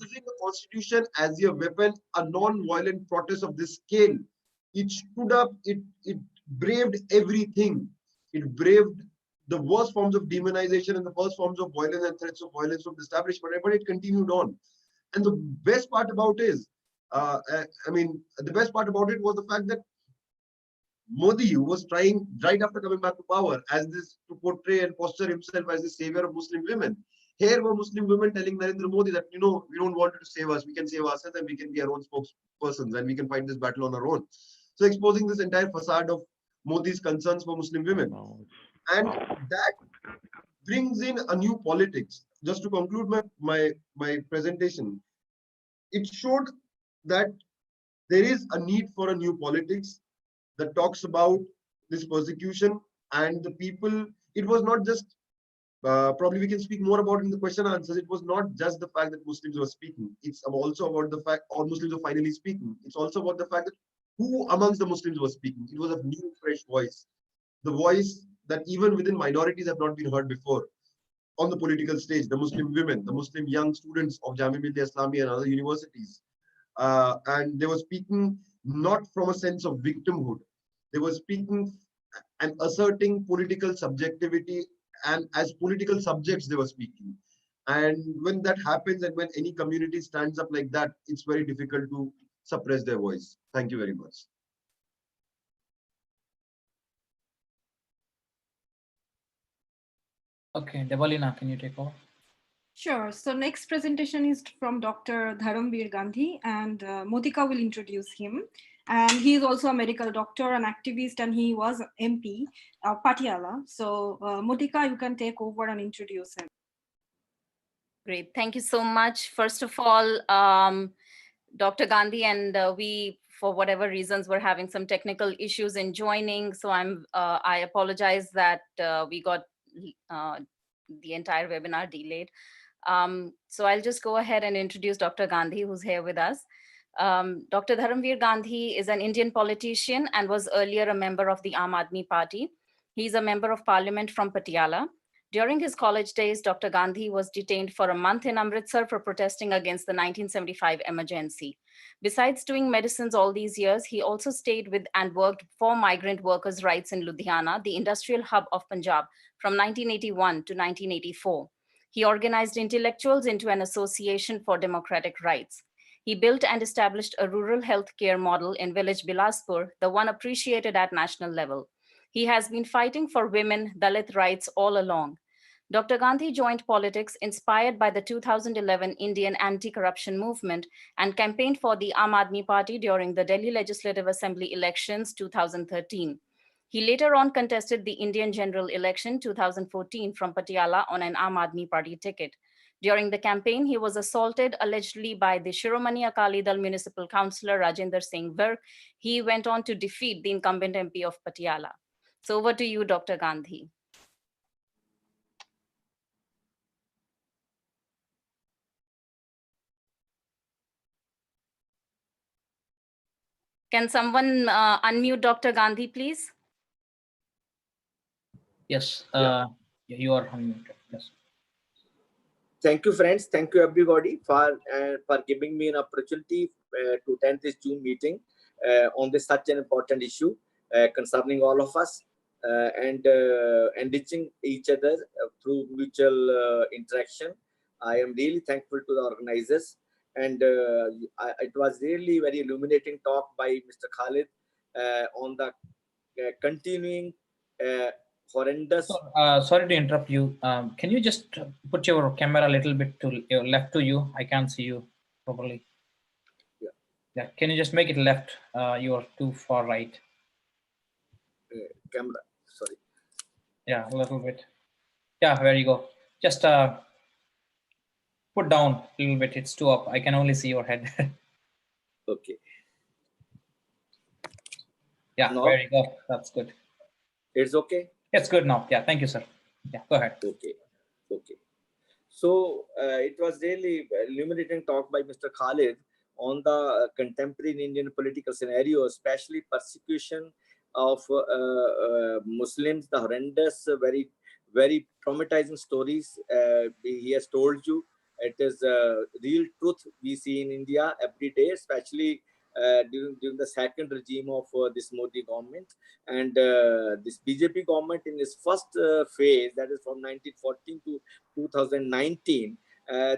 Using the constitution as a weapon, a non-violent protest of this scale, it stood up, it braved everything. It braved the worst forms of demonization and the worst forms of violence and threats of violence from the establishment, but it continued on. And the best part about it was the fact that Modi was trying, right after coming back to power, to portray and posture himself as the savior of Muslim women. Here were Muslim women telling Narendra Modi that, we don't want you to save us, we can save ourselves and we can be our own spokespersons and we can fight this battle on our own. So exposing this entire facade of Modi's concerns for Muslim women. And that brings in a new politics. Just to conclude my presentation, it showed that there is a need for a new politics that talks about this persecution and the people. It was not just, probably we can speak more about it in the question and answers. It was not just the fact that Muslims were speaking. It's also about the fact, or Muslims were finally speaking. It's also about the fact that who amongst the Muslims were speaking. It was a new, fresh voice. The voice that even within minorities have not been heard before on the political stage. The Muslim women, the Muslim young students of Jamia Millia Islamia and other universities. And they were speaking not from a sense of victimhood. They were speaking and asserting political subjectivity, and as political subjects they were speaking. And when that happens, and when any community stands up like that, it's very difficult to suppress their voice. Thank you very much. Okay, Devalina, can you take over? Sure. So next presentation is from Dr. Dharamvir Gandhi, and Motika will introduce him. And he is also a medical doctor, an activist, and he was MP of Patiala. So Motika, you can take over and introduce him. Great. Thank you so much. First of all, Dr. Gandhi and we, for whatever reasons, were having some technical issues in joining. So I apologize that we got the entire webinar delayed. So I'll just go ahead and introduce Dr. Gandhi, who's here with us. Dr. Dharamvir Gandhi is an Indian politician and was earlier a member of the Aam Aadmi Party. He's a member of parliament from Patiala. During his college days, Dr. Gandhi was detained for a month in Amritsar for protesting against the 1975 emergency. Besides doing medicines all these years, he also stayed with and worked for migrant workers' rights in Ludhiana, the industrial hub of Punjab, from 1981 to 1984. He organized intellectuals into an association for democratic rights. He built and established a rural health care model in village Bilaspur, the one appreciated at national level. He has been fighting for women, Dalit rights all along. Dr. Gandhi joined politics inspired by the 2011 Indian anti-corruption movement and campaigned for the Aam Aadmi Party during the Delhi Legislative Assembly elections 2013. He later on contested the Indian General Election 2014 from Patiala on an Aam Aadmi Party ticket. During the campaign, he was assaulted allegedly by the Shiromani Akali Dal Municipal Councillor Rajinder Singh Virk. He went on to defeat the incumbent MP of Patiala. So over to you, Dr. Gandhi. Can someone unmute Dr. Gandhi, please? Yes, you are unmuted. Yes. Thank you, friends. Thank you, everybody, for giving me an opportunity to attend this June meeting on this such an important issue concerning all of us and enriching each other through mutual interaction. I am really thankful to the organizers, and it was really very illuminating talk by Mr. Khalid on the continuing horrendous. Sorry to interrupt you. Can you just put your camera a little bit to your left to you? I can't see you properly. Yeah. Yeah. Can you just make it left? You're too far right. Camera. Sorry. Yeah, a little bit. Yeah, there you go. Just put down a little bit. It's too up. I can only see your head. Okay. Yeah, now, there you go. That's good. It's okay? It's good now. Yeah, thank you, sir. Yeah, go ahead. Okay. Okay. So it was really illuminating talk by Mr. Khalid on the contemporary Indian political scenario, especially persecution of Muslims, the horrendous, very, very traumatizing stories he has told you. It is real truth we see in India every day, especially during the second regime of this Modi government. And this BJP government in its first phase, that is from 1914 to 2019,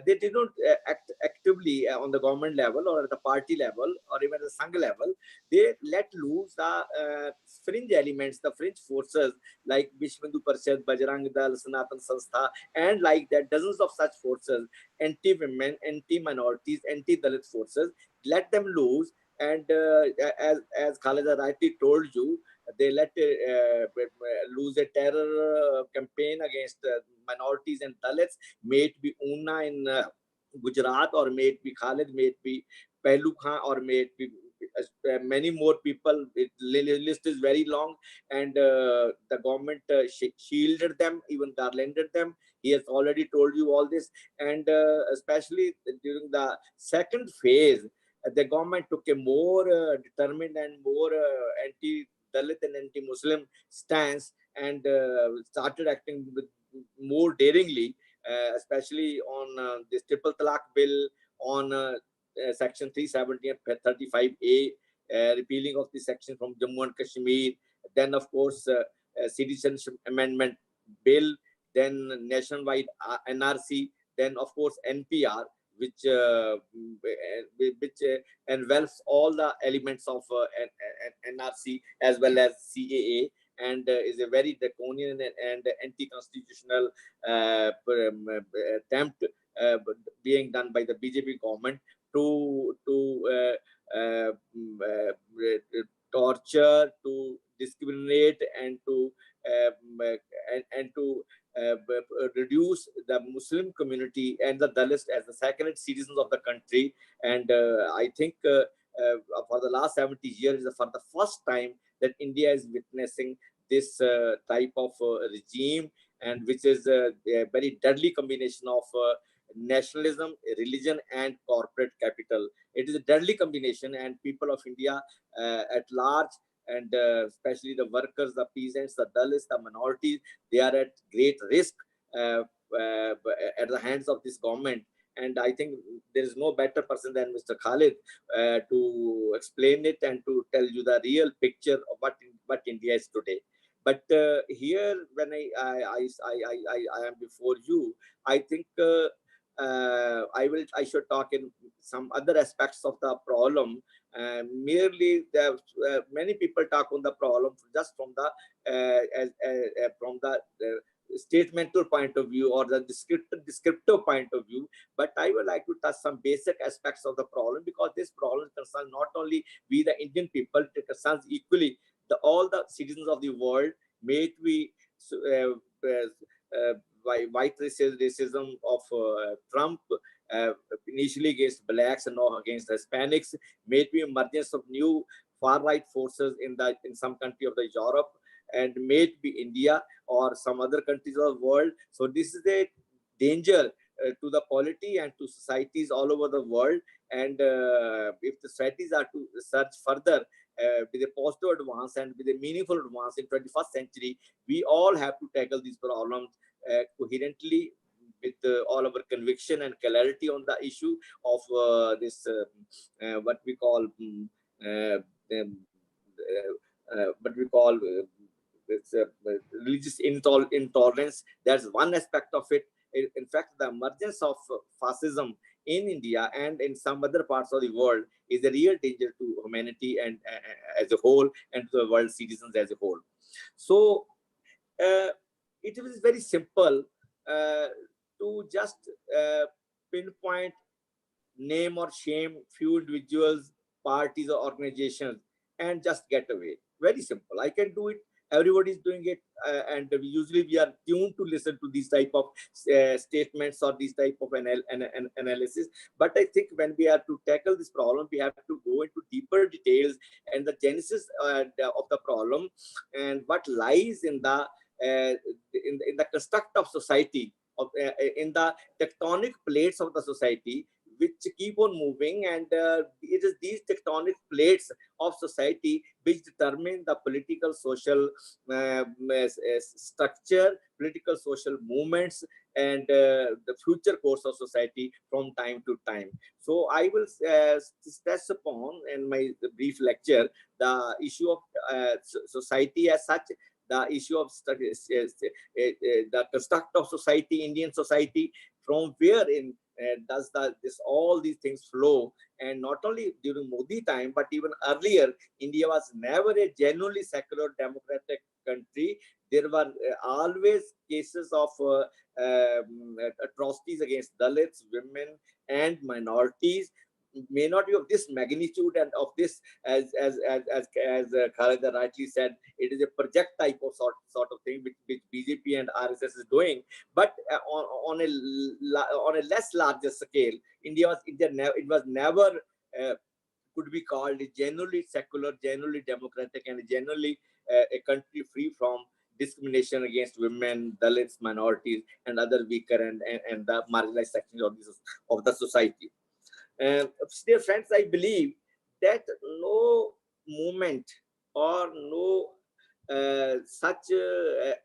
they did not act actively on the government level or at the party level or even at the Sangh level. They let loose the fringe elements, the fringe forces like Vishwa Hindu Parishad, Bajrang Dal, Sanatan Sanstha, and like that, dozens of such forces, anti-women, anti-minorities, anti-Dalit forces, let them loose. And as Khalida rightly told you, they let loose a terror campaign against minorities and Dalits, may it be Una in Gujarat, or may it be Khalid, may it be Pehlu Khan, or may it be many more people. The list is very long, and the government shielded them, even garlanded them. He has already told you all this, and especially during the second phase, the government took a more determined and more anti-Dalit and anti-Muslim stance, and started acting with more daringly, especially on this triple talaq bill, on section 370 and 35A, repealing of the section from Jammu and Kashmir, then of course Citizenship Amendment Bill, then nationwide NRC, then of course NPR, which envelops all the elements of NRC as well as CAA, and is a very draconian and anti-constitutional attempt being done by the BJP government to torture, to discriminate, and to reduce the Muslim community and the Dalits as the second citizens of the country. And I think for the last 70 years, for the first time that India is witnessing this type of regime, and which is a very deadly combination of nationalism, religion, and corporate capital. It is a deadly combination, and people of India at large, and especially the workers, the peasants, the Dalits, the minorities, they are at great risk at the hands of this government. And I think there is no better person than Mr. Khalid to explain it and to tell you the real picture of what India is today. But here, when I am before you, I think I should talk in some other aspects of the problem. Merely, many people talk on the problem just from the statemental point of view or the descriptive point of view. But I would like to touch some basic aspects of the problem, because this problem concerns not only we the Indian people, it concerns equally all the citizens of the world, may it be white racism of Trump, initially against blacks and now against Hispanics, may it be emergence of new far-right forces in some country of the Europe, and may it be India or some other countries of the world. So this is a danger to the polity and to societies all over the world. And if the societies are to search further with a positive advance and with a meaningful advance in 21st century, we all have to tackle these problems coherently with all our conviction and clarity on the issue of this religious intolerance. That's one aspect of it. In fact, the emergence of fascism in India and in some other parts of the world is a real danger to humanity and as a whole, and to the world citizens as a whole. So it is very simple to just pinpoint, name or shame few individuals, parties or organizations and just get away. Very simple. I can do it. Everybody is doing it, and usually we are tuned to listen to these type of statements or these type of analysis. But I think when we are to tackle this problem, we have to go into deeper details and the genesis of the problem and what lies in the construct of society, in the tectonic plates of the society, which keep on moving, and it is these tectonic plates of society which determine the political social structure, political social movements, and the future course of society from time to time. So I will stress upon in my brief lecture the issue of society as such, the issue of the construct of society, Indian society, from wherein does all these things flow. And not only during Modi time, but even earlier, India was never a genuinely secular democratic country. There were always cases of atrocities against Dalits, women, and minorities. May not be of this magnitude and of this, as Khalid rightly said, it is a project type of sort of thing which BJP and RSS is doing. But on a less larger scale, it was never could be called a genuinely secular, genuinely democratic, and genuinely a country free from discrimination against women, Dalits, minorities, and other weaker and the marginalized sections of the society. Dear friends, I believe that no movement or no such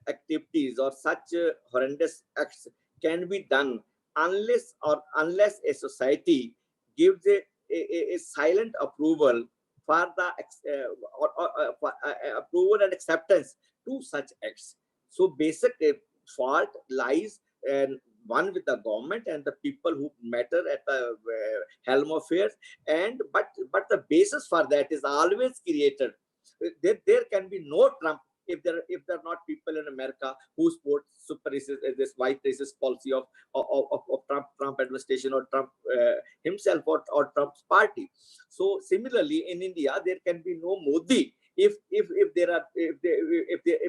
activities or such horrendous acts can be done unless a society gives a silent approval for the approval and acceptance to such acts. So basic fault lies one with the government and the people who matter at the helm of affairs, and but the basis for that is always created. There can be no Trump if there are not people in America who support super racist, this white racist policy of Trump administration or Trump himself or Trump's party. So similarly in India there can be no Modi if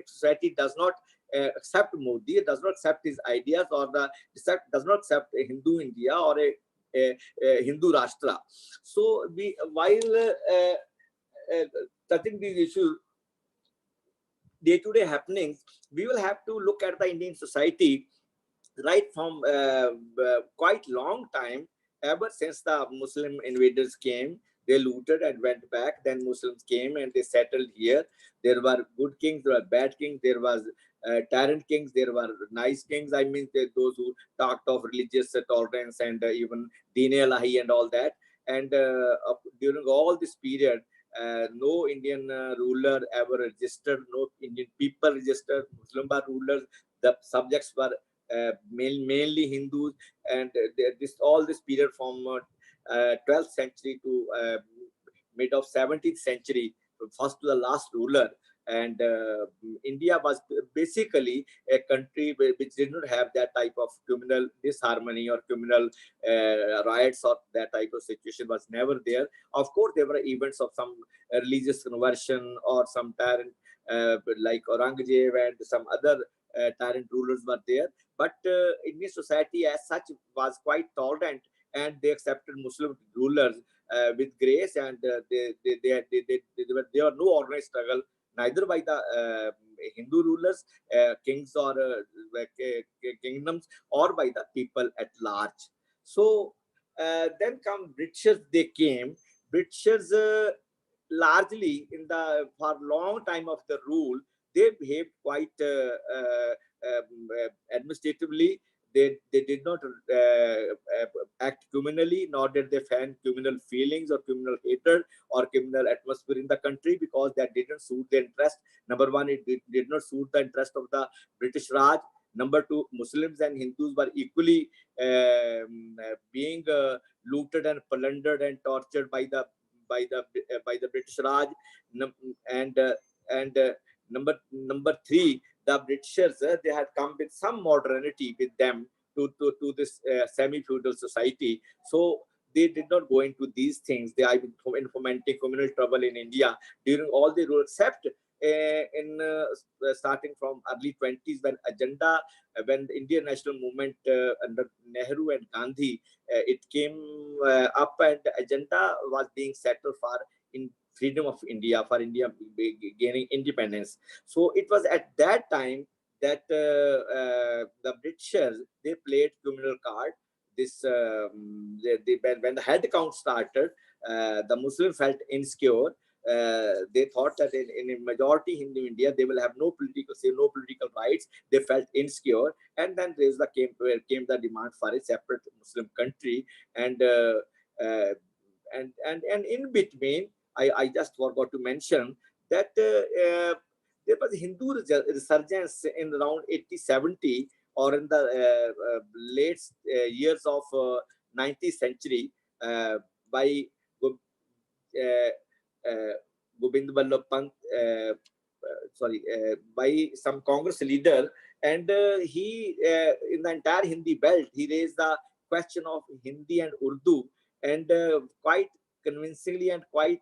society does not accept Modi, does not accept his ideas, or does not accept a Hindu India or a Hindu Rashtra. So while touching these issues, day-to-day happenings, we will have to look at the Indian society right from quite long time, ever since the Muslim invaders came. They looted and went back. Then Muslims came and they settled here. There were good kings, there were bad kings, there was tyrant kings, there were nice kings. I mean, those who talked of religious tolerance and even Deen Ilahi and all that. And during all this period, no Indian ruler ever registered, no Indian people registered, Muslim rulers. The subjects were mainly Hindus, and all this period from 12th century to mid of 17th century, first to the last ruler. And India was basically a country which did not have that type of communal disharmony or communal riots, or that type of situation was never there. Of course, there were events of some religious conversion or some tyrant like Aurangzeb and some other tyrant rulers were there. But Indian society as such was quite tolerant, and they accepted Muslim rulers with grace, and there were no organized struggle, neither by the Hindu rulers, kings or kingdoms, or by the people at large. So then come Britishers. They came. Britishers largely for long time of the rule, they behaved quite administratively. They did not act communally, nor did they fan communal feelings or communal hatred or communal atmosphere in the country, because that didn't suit their interest. Number one, it did not suit the interest of the British Raj. Number two, Muslims and Hindus were equally being looted and plundered and tortured by the British Raj. And number three, the Britishers, they had come with some modernity with them to this semi-feudal society. So they did not go into these things. They are in fomenting communal trouble in India during all the rule, except starting from early 20s, when the Indian national movement under Nehru and Gandhi, it came up, and the agenda was being settled for freedom of India, for India gaining independence. So it was at that time that the Britishers, they played communal card. This when the head count started, the Muslims felt insecure. They thought that in a majority Hindu India, they will have no political rights. They felt insecure, and then came the demand for a separate Muslim country. And in between, I just forgot to mention that there was Hindu resurgence in around 80-70, or in the late years of 19th century by Gobind Ballabh Pant, by some Congress leader, and he in the entire Hindi belt, he raised the question of Hindi and Urdu, and quite convincingly and quite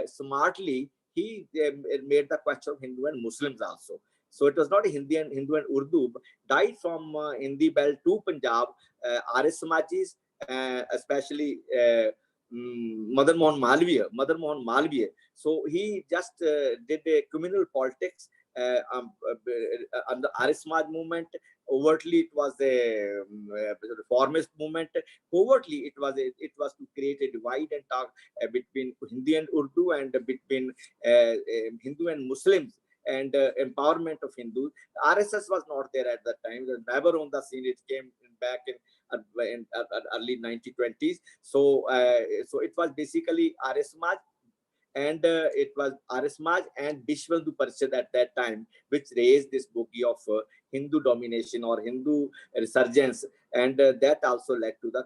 smartly, he made the question of Hindu and Muslims also. So it was not Hindu and Urdu, but died from Hindi belt to Punjab, Arya Samajis, especially Madan Mohan Malviya. So he just did a communal politics under Arya Samaj movement. Overtly, it was a reformist movement. Covertly, it was to create a divide and talk between Hindi and Urdu, and between Hindu and Muslims, and empowerment of Hindus. RSS was not there at that time. It was never on the scene. It came back in early 1920s. So it was basically Arya Samaj And it was Arismaj and Vishwandhu Parishad at that time, which raised this bogey of Hindu domination or Hindu resurgence. And that also led to the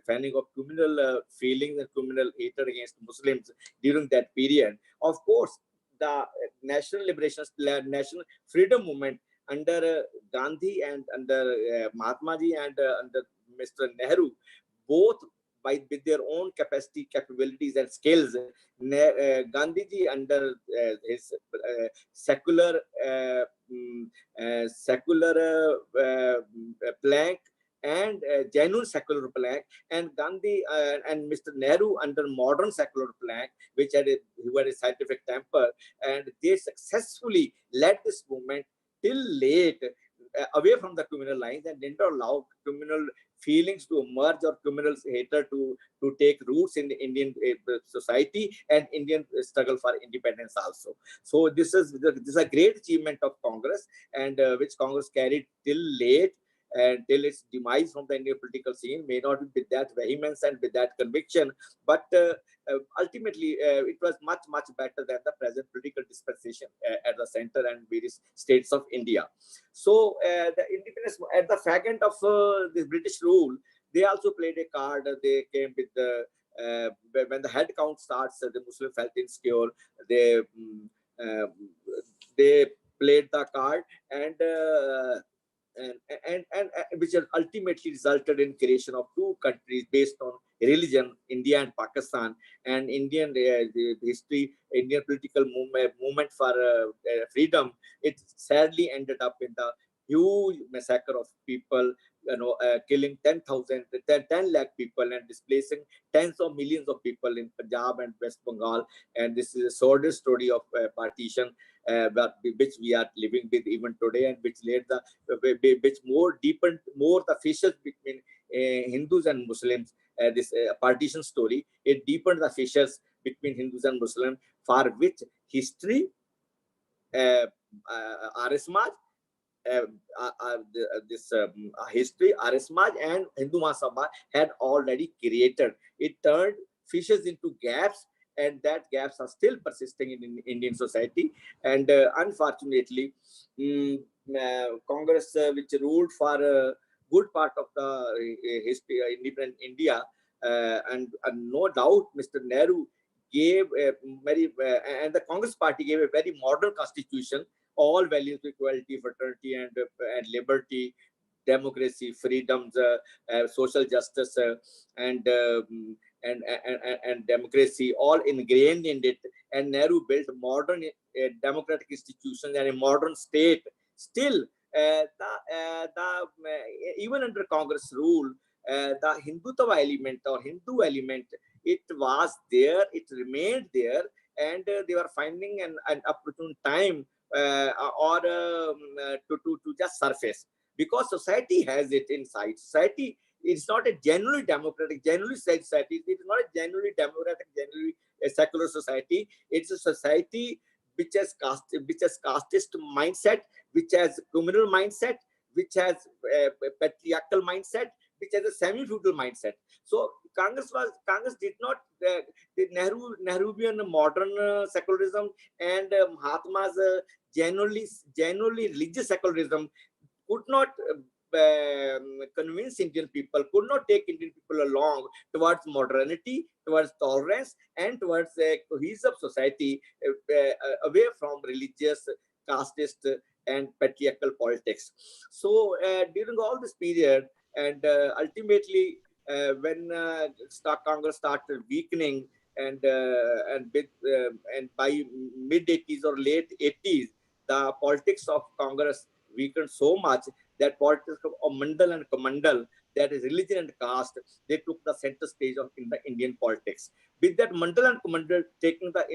fanning of communal feelings and communal hatred against Muslims during that period. Of course, the national liberation, national freedom movement under Gandhi and under Mahatma Ji and under Mr. Nehru, both with their own capabilities and skills. Gandhiji under his secular plank and genuine secular plank, and Gandhi and Mr. Nehru under modern secular plank, which had who had a scientific temper, and they successfully led this movement till late away from the communal lines and didn't allow communal feelings to emerge or communal hatred to take roots in the Indian society and Indian struggle for independence also. So this is a great achievement of Congress, and which Congress carried till late and till its demise from the Indian political scene. May not be with that vehemence and with that conviction, but ultimately it was much better than the present political dispensation at the center and various states of India. So the independence at the fag end of the British rule, they also played a card. They came with the when the head count starts, the Muslim felt insecure. They played the card and which ultimately resulted in creation of two countries based on religion, India and Pakistan. And Indian history, Indian political movement for freedom, it sadly ended up in the huge massacre of people, killing 10 lakh people and displacing tens of millions of people in Punjab and West Bengal. And this is a sordid story of partition, which we are living with even today, and which laid which deepened the fissures between Hindus and Muslims. This partition story, it deepened the fissures between Hindus and Muslims, for which history, Arismaj, history, Arismaj and Hindu Mahasabha had already created. It turned fissures into gaps, and that gaps are still persisting in Indian society. And unfortunately, Congress, which ruled for a good part of the history of independent India, and no doubt Mr. Nehru gave a very, and the Congress party gave a very modern constitution, all values, equality, fraternity, and liberty, democracy, freedoms, social justice, and democracy, all ingrained in it. And Nehru built modern democratic institutions and a modern state. Still, even under Congress rule, the Hindutva element or Hindu element, it was there, it remained there, and they were finding an opportune time to just surface, because society has it inside. Society, it's not a genuinely democratic, genuinely society. It is not a genuinely democratic, genuinely a secular society. It's a society which has casteist mindset, which has communal mindset, which has patriarchal mindset, which has a semi-feudal mindset. So Congress did not, the Nehruvian modern secularism and Mahatma's genuinely religious secularism could not convince Indian people, could not take Indian people along towards modernity, towards tolerance, and towards a cohesive society away from religious, casteist, and patriarchal politics. So during all this period, and ultimately when Congress started weakening, and by mid 80s or late 80s, the politics of Congress weakened so much that politics of Mandal and Kamandal, that is religion and caste, they took the center stage in the Indian politics. With that Mandal and Kamandal taking the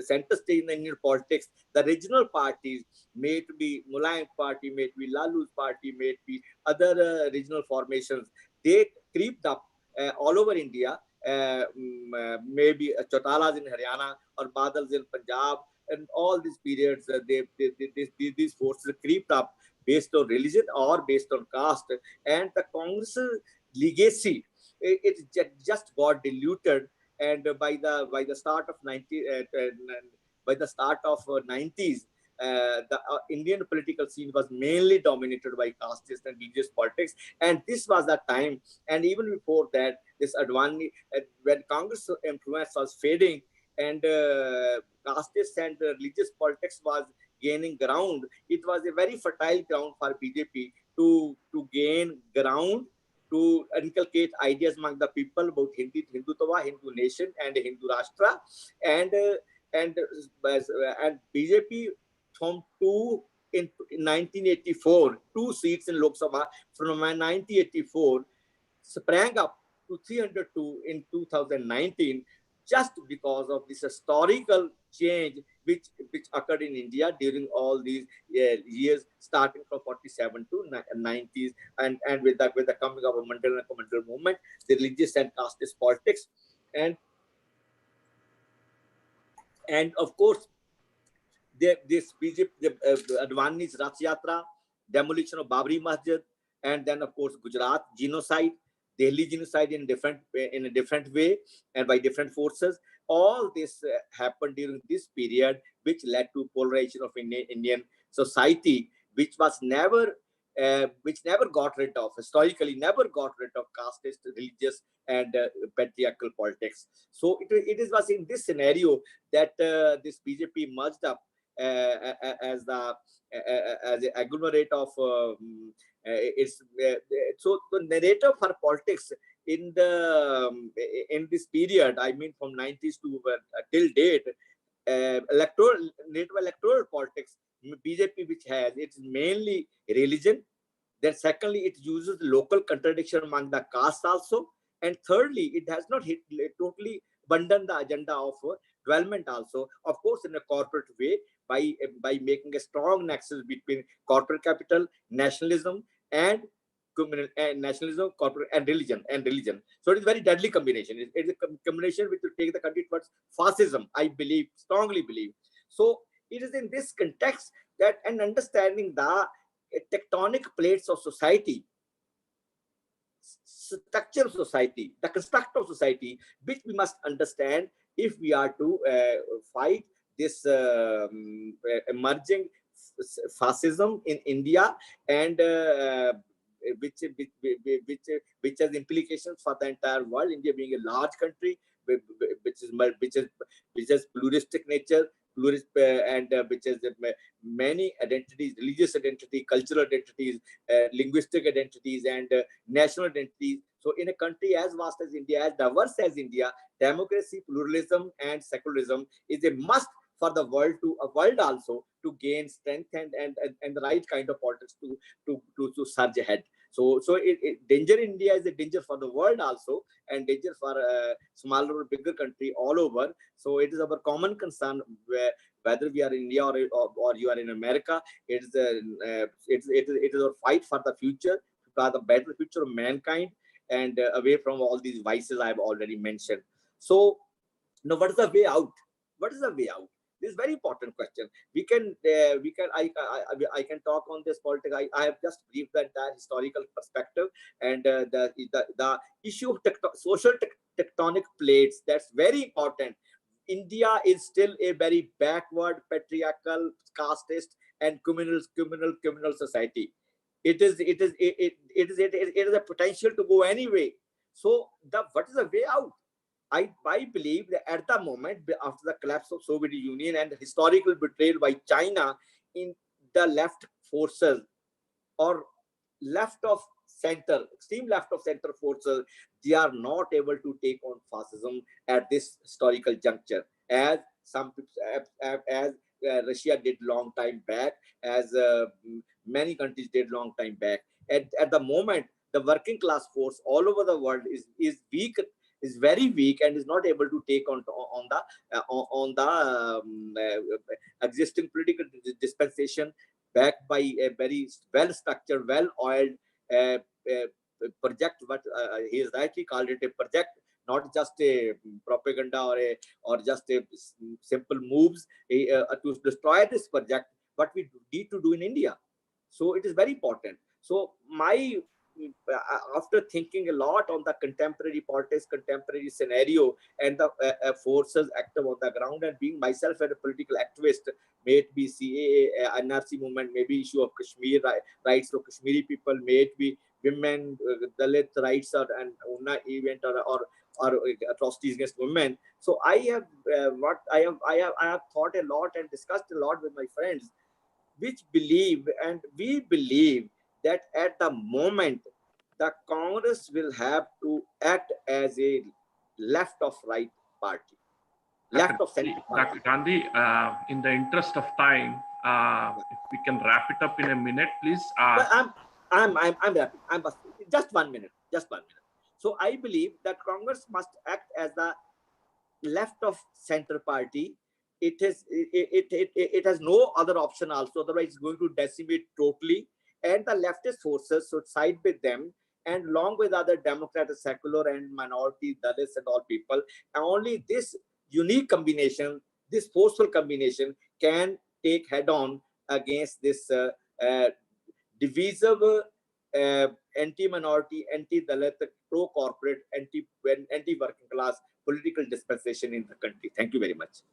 center stage in the Indian politics, the regional parties, may it be Mulayam party, may it be Lalu's party, may it be other regional formations, they creeped up all over India. Maybe Chautalas in Haryana or Badals in Punjab, and all these periods, these forces creeped up based on religion or based on caste, and the Congress legacy, it just got diluted and by the start of 90s, the Indian political scene was mainly dominated by casteist and religious politics, and this was the time. And even before that, this Advani, when Congress influence was fading, and casteist and religious politics was gaining ground, it was a very fertile ground for BJP to gain ground, to inculcate ideas among the people about Hindutva, Hindu nation, and Hindu Rashtra, and BJP from in 1984, 2 seats in Lok Sabha from 1984 sprang up to 302 in 2019, just because of this historical change which occurred in India during all these years, starting from 47 to 90s, and with the coming of a Mandal and Mandal movement, the religious and casteist politics, and of course this BJP, Advani's Rath Yatra, demolition of Babri Masjid, and then of course Gujarat genocide, Delhi genocide in a different way and by different forces. All this happened during this period, which led to polarization of Indian society, which never got rid of, historically never got rid of casteist, religious, and patriarchal politics. So it was in this scenario that this BJP merged up as an agglomerate of so the narrative for politics in this period, I mean from 90s to till date, electoral politics, BJP, which has, it's mainly religion. Then secondly, it uses local contradiction among the castes also, and thirdly, it has not totally abandoned the agenda of development also, of course in a corporate way, by making a strong nexus between corporate capital, nationalism, and communal, and nationalism, corporate, and religion. So it is a very deadly combination. It's a combination which will take the country towards fascism, I believe, strongly believe. So it is in this context that, and understanding the tectonic plates of society, structure of society, the construct of society, which we must understand if we are to fight this emerging fascism in India, and which has implications for the entire world. India being a large country, which has pluralistic nature, and which has many identities, religious identity, cultural identities, linguistic identities, and national identities. So in a country as vast as India, as diverse as India, democracy, pluralism, and secularism is a must for the world also to gain strength and the right kind of politics to surge ahead. So danger in India is a danger for the world also, and danger for a smaller or bigger country all over. So it is our common concern, whether we are in India or you are in America. It is our fight for the future, for the better future of mankind, and away from all these vices I have already mentioned. So now, what is the way out? What is the way out? This is a very important question. I can talk on this politics. I have just briefed the entire historical perspective, and the issue of social tectonic plates. That's very important. India is still a very backward, patriarchal, casteist, and communal society. It is a potential to go anyway. So what is the way out? I believe that at the moment, after the collapse of Soviet Union and the historical betrayal by China, in the left forces or left of center, extreme left of center forces, they are not able to take on fascism at this historical juncture, as Russia did long time back, as many countries did long time back. At the moment, the working class force all over the world is weak. Is very weak and is not able to take on the existing political dispensation, backed by a very well-structured, well-oiled project. But he has rightly called it a project, not just a propaganda or just a simple moves to destroy this project. What we need to do in India. So it is very important. So my after thinking a lot on the contemporary politics, contemporary scenario, and the forces active on the ground, and being myself a political activist, may it be CAA, NRC movement, maybe issue of Kashmir rights for Kashmiri people, may it be women, Dalit rights, and UNA event, or atrocities against women. So I have I have thought a lot and discussed a lot with my friends, which believe, and we believe, that at the moment the Congress will have to act as a left of right party, left of center party. Dr. Gandhi, in the interest of time, if we can wrap it up in a minute, please. I'm wrapping. Just 1 minute. Just 1 minute. So I believe that Congress must act as the left of center party. It has no other option also, otherwise it's going to decimate totally, and the leftist forces should side with them, and along with other democratic, secular, and minority, Dalits, and all people. And only this unique combination, this forceful combination, can take head on against this divisive, anti-minority, anti-Dalit, pro-corporate, anti-working class political dispensation in the country. Thank you very much.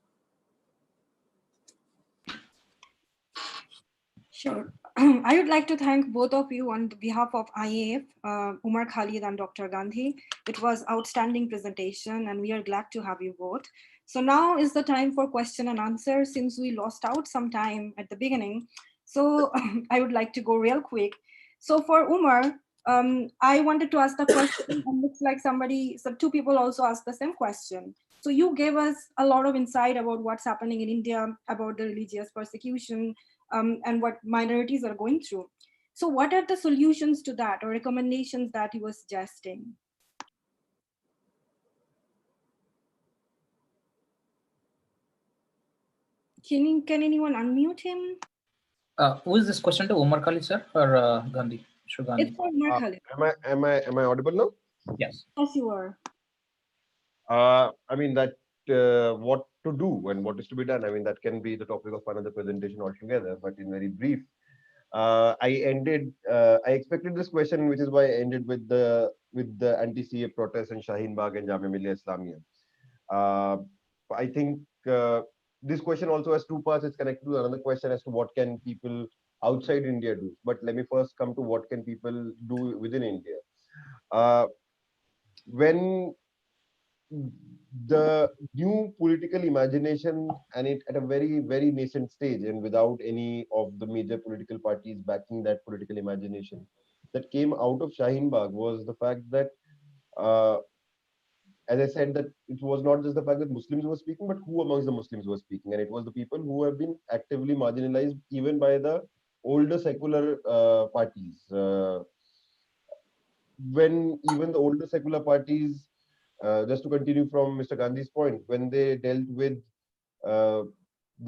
Sure. I would like to thank both of you on behalf of IAF, Umar Khalid and Dr. Gandhi. It was outstanding presentation, and we are glad to have you both. So now is the time for question and answer, since we lost out some time at the beginning. So I would like to go real quick. So for Umar, I wanted to ask the question, and looks like two people also asked the same question. So you gave us a lot of insight about what's happening in India, about the religious persecution, and what minorities are going through. So what are the solutions to that, or recommendations that you were suggesting? Can anyone unmute him? Who is this question to, Umar Khalid sir or Gandhi? Sure, Gandhi. It's for Umar Khalid. Am I audible now? Yes. Yes, you are. I mean that what to do and what is to be done. I mean that can be the topic of another presentation altogether. But in very brief, I expected this question, which is why I ended with the anti-CA protests in Shaheen Bagh and Jamia Millia Islamia. I think this question also has two parts. It's connected to another question as to what can people outside India do. But let me first come to what can people do within India. When the new political imagination, and it at a very, very nascent stage, and without any of the major political parties backing that political imagination, that came out of Shaheen Bagh was the fact that, as I said, that it was not just the fact that Muslims were speaking, but who amongst the Muslims were speaking. And it was the people who have been actively marginalized even by the older secular parties. When even the older secular parties, just to continue from Mr. Gandhi's point, when they dealt with the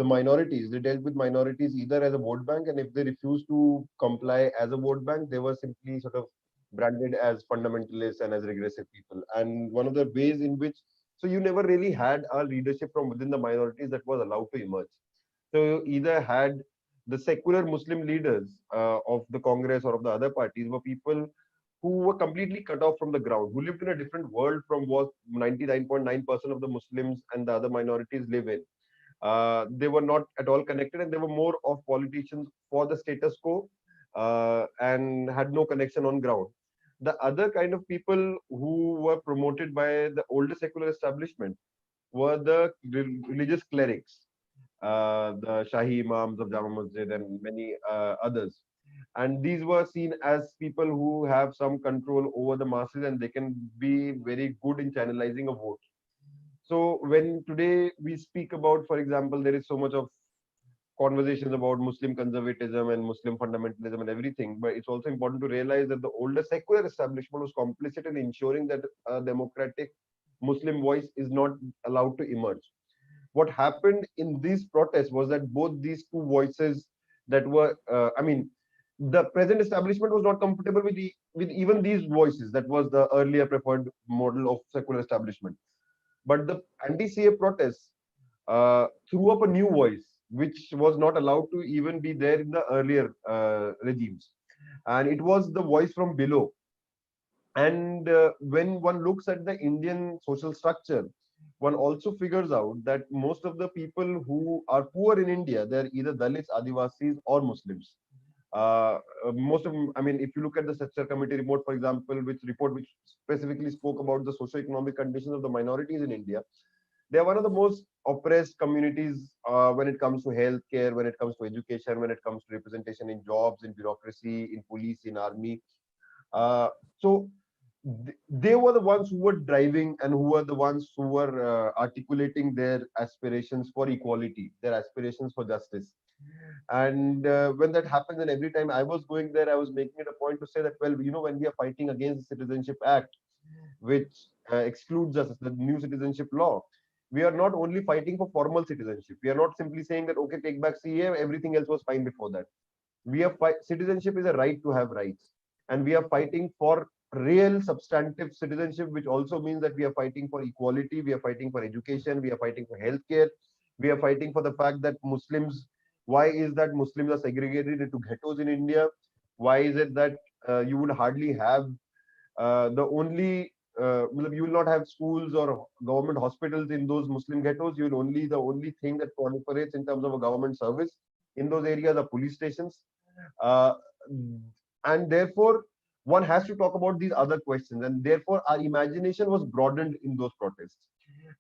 minorities, they dealt with minorities either as a vote bank, and if they refused to comply as a vote bank, they were simply sort of branded as fundamentalists and as regressive people. And one of the ways in which, so you never really had a leadership from within the minorities that was allowed to emerge. So you either had the secular Muslim leaders of the Congress or of the other parties were people who were completely cut off from the ground, who lived in a different world from what 99.9% of the Muslims and the other minorities live in. They were not at all connected, and they were more of politicians for the status quo and had no connection on ground. The other kind of people who were promoted by the older secular establishment were the religious clerics, the Shahi Imams of Jama Masjid and many others. And these were seen as people who have some control over the masses, and they can be very good in channelizing a vote. So when today we speak about, for example, there is so much of conversations about Muslim conservatism and Muslim fundamentalism and everything, but it's also important to realize that the older secular establishment was complicit in ensuring that a democratic Muslim voice is not allowed to emerge. What happened in these protests was that both these two voices that were, the present establishment was not comfortable with even these voices. That was the earlier preferred model of secular establishment. But the anti-CA protests threw up a new voice, which was not allowed to even be there in the earlier regimes. And it was the voice from below. And when one looks at the Indian social structure, one also figures out that most of the people who are poor in India, they're either Dalits, Adivasis, or Muslims. Most of them, I mean, if you look at the Sector Committee report, for example, which specifically spoke about the socio-economic conditions of the minorities in India, they are one of the most oppressed communities when it comes to healthcare, when it comes to education, when it comes to representation in jobs, in bureaucracy, in police, in army. So they were the ones who were driving and who were the ones who were articulating their aspirations for equality, their aspirations for justice. And when that happens, and every time I was going there, I was making it a point to say that, well, you know, when we are fighting against the Citizenship Act, which excludes us, the new citizenship law, we are not only fighting for formal citizenship. We are not simply saying that, okay, take back CA, everything else was fine before that. Citizenship is a right to have rights. And we are fighting for real substantive citizenship, which also means that we are fighting for equality, we are fighting for education, we are fighting for healthcare, we are fighting for the fact that Muslims, why is that Muslims are segregated into ghettos in India? Why is it that you would hardly have you will not have schools or government hospitals in those Muslim ghettos? The only thing that proliferates in terms of a government service in those areas are police stations. And therefore, one has to talk about these other questions, and therefore our imagination was broadened in those protests.